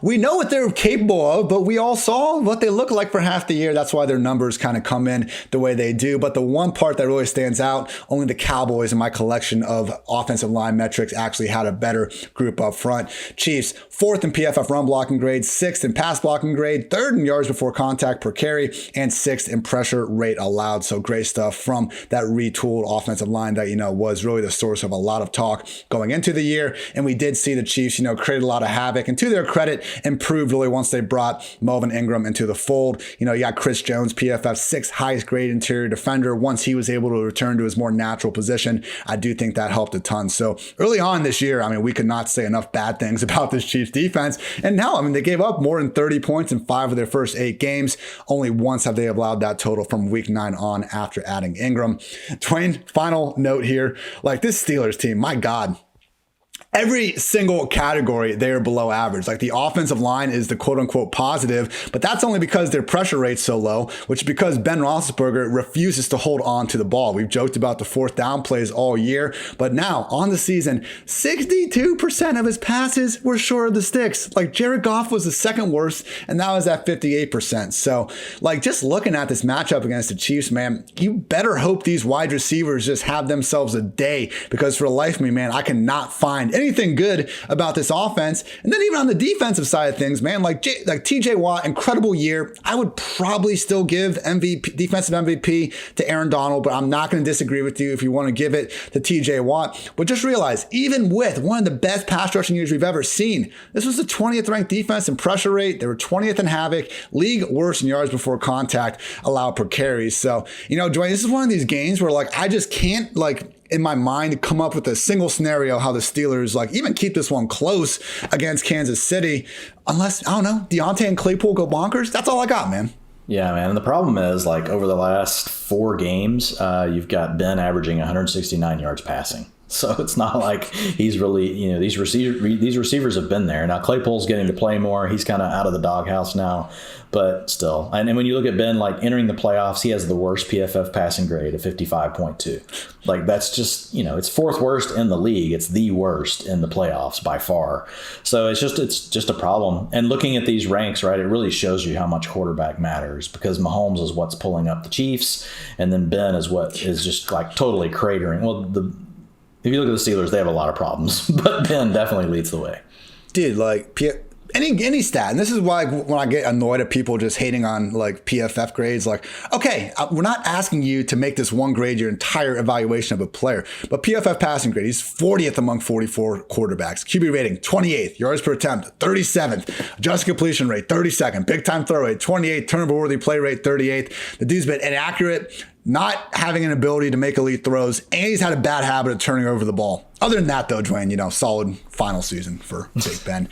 we know what they're capable of, but we all saw what they look like for half the year. That's why their numbers kind of come in the way they do. But the one part that really stands out, only the Cowboys in my collection of offensive line metrics actually had a better group up front. Chiefs, 4th in PFF run blocking grade, 6th in pass blocking grade, 3rd in yards before contact per carry, and 6th in pressure rate allowed. So great stuff from that retooled offensive line that, was really the source of a lot of talk going into the year. And we did see the Chiefs, created a lot of havoc, and to their credit, improved really once they brought Melvin Ingram into the fold. You got Chris Jones, PFF 6th highest grade interior defender. Once he was able to return to his more natural position, I do think that helped a ton. So early on this year, we could not say enough bad things about this Chiefs defense. And now, they gave up more than 30 points in 5 of their first 8 games. Only once have they allowed that total from week 9 on after adding Ingram. Dwayne, final note here. This Steelers team, my God. Every single category, they are below average. The offensive line is the quote unquote positive, but that's only because their pressure rate's so low, which is because Ben Roethlisberger refuses to hold on to the ball. We've joked about the 4th down plays all year, but now on the season, 62% of his passes were short of the sticks. Jared Goff was the 2nd worst, and that was at 58%. So just looking at this matchup against the Chiefs, man, you better hope these wide receivers just have themselves a day, because for the life of me, man, I cannot find any anything good about this offense. And then even on the defensive side of things, man, like TJ Watt, incredible year. I would probably still give defensive MVP to Aaron Donald, but I'm not going to disagree with you if you want to give it to TJ Watt. But just realize, even with one of the best pass rushing years we've ever seen, this was the 20th ranked defense in pressure rate. They were 20th in havoc, league worst in yards before contact allowed per carry. So, Dwayne, this is one of these games where I just can't in my mind come up with a single scenario how the Steelers even keep this one close against Kansas City, unless, I don't know, Deontay and Claypool go bonkers. That's all I got, man. Yeah, man. And the problem is, over the last 4 games, you've got Ben averaging 169 yards passing. So it's not like he's really, these receivers have been there. Now Claypool's getting to play more. He's kind of out of the doghouse now, but still. And when you look at Ben, entering the playoffs, he has the worst PFF passing grade of 55.2. That's just, it's 4th worst in the league. It's the worst in the playoffs by far. So it's just a problem. And looking at these ranks, right, it really shows you how much quarterback matters, because Mahomes is what's pulling up the Chiefs, and then Ben is what is just totally cratering. Well, if you look at the Steelers, they have a lot of problems, but Ben definitely leads the way. Dude, any stat, and this is why when I get annoyed at people just hating on PFF grades, okay, we're not asking you to make this one grade your entire evaluation of a player, but PFF passing grade, he's 40th among 44 quarterbacks. QB rating, 28th. Yards per attempt, 37th. Adjusted completion rate, 32nd. Big time throw rate, 28th. Turnover worthy play rate, 38th. The dude's been inaccurate, not having an ability to make elite throws, and he's had a bad habit of turning over the ball. Other than that, though, Dwayne, solid final season for Big Ben.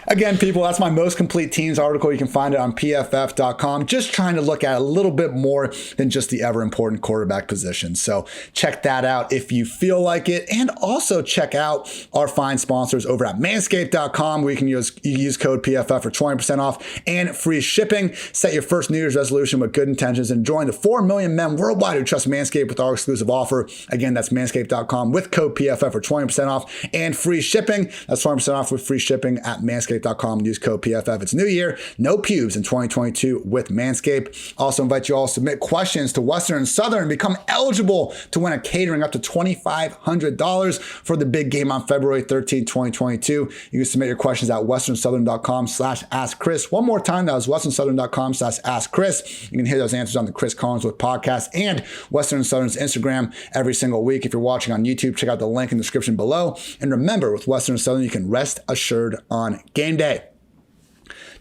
Again, people, that's my most complete teams article. You can find it on PFF.com. Just trying to look at a little bit more than just the ever-important quarterback position. So check that out if you feel like it. And also check out our fine sponsors over at Manscaped.com, where you can use code PFF for 20% off and free shipping. Set your first New Year's resolution with good intentions and join the 4 million men worldwide who trust Manscaped with our exclusive offer. Again, that's Manscaped.com with code PFF for 20% off and free shipping. That's 20% off with free shipping at Manscaped.com. Use code PFF. It's new year, no pubes in 2022 with Manscaped. Also invite you all to submit questions to Western and Southern and become eligible to win a catering up to $2,500 for the big game on February 13, 2022. You can submit your questions at westernsouthern.com/askchris. One more time, that was westernsouthern.com/askchris. You can hear those answers on the Chris Collinsworth podcast and Western and Southern's Instagram every single week. If you're watching on YouTube, check out the link in the description below. And remember, with Western and Southern, you can rest assured on game day.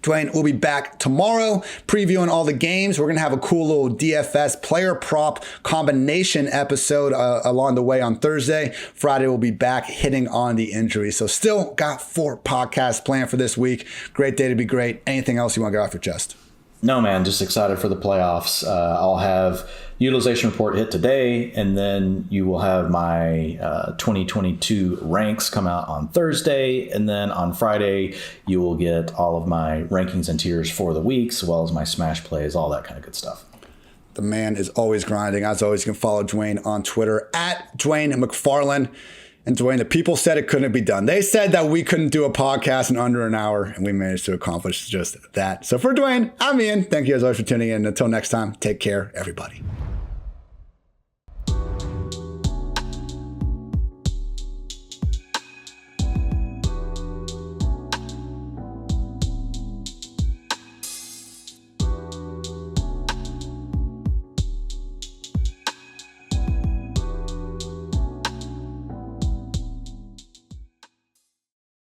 Dwayne, we'll be back tomorrow previewing all the games. We're going to have a cool little DFS player prop combination episode along the way on Thursday. Friday, we'll be back hitting on the injuries. So still got 4 podcasts planned for this week. Great day to be great. Anything else you want to get off your chest? No, man, just excited for the playoffs. I'll have utilization report hit today, and then you will have my 2022 ranks come out on Thursday, and then on Friday you will get all of my rankings and tiers for the weeks, as well as my smash plays, all that kind of good stuff. The man is always grinding. As always, you can follow Dwain on Twitter at Dwain McFarland. And Dwayne, the people said it couldn't be done. They said that we couldn't do a podcast in under an hour, and we managed to accomplish just that. So for Dwayne, I'm Ian. Thank you as always for tuning in. Until next time, take care, everybody.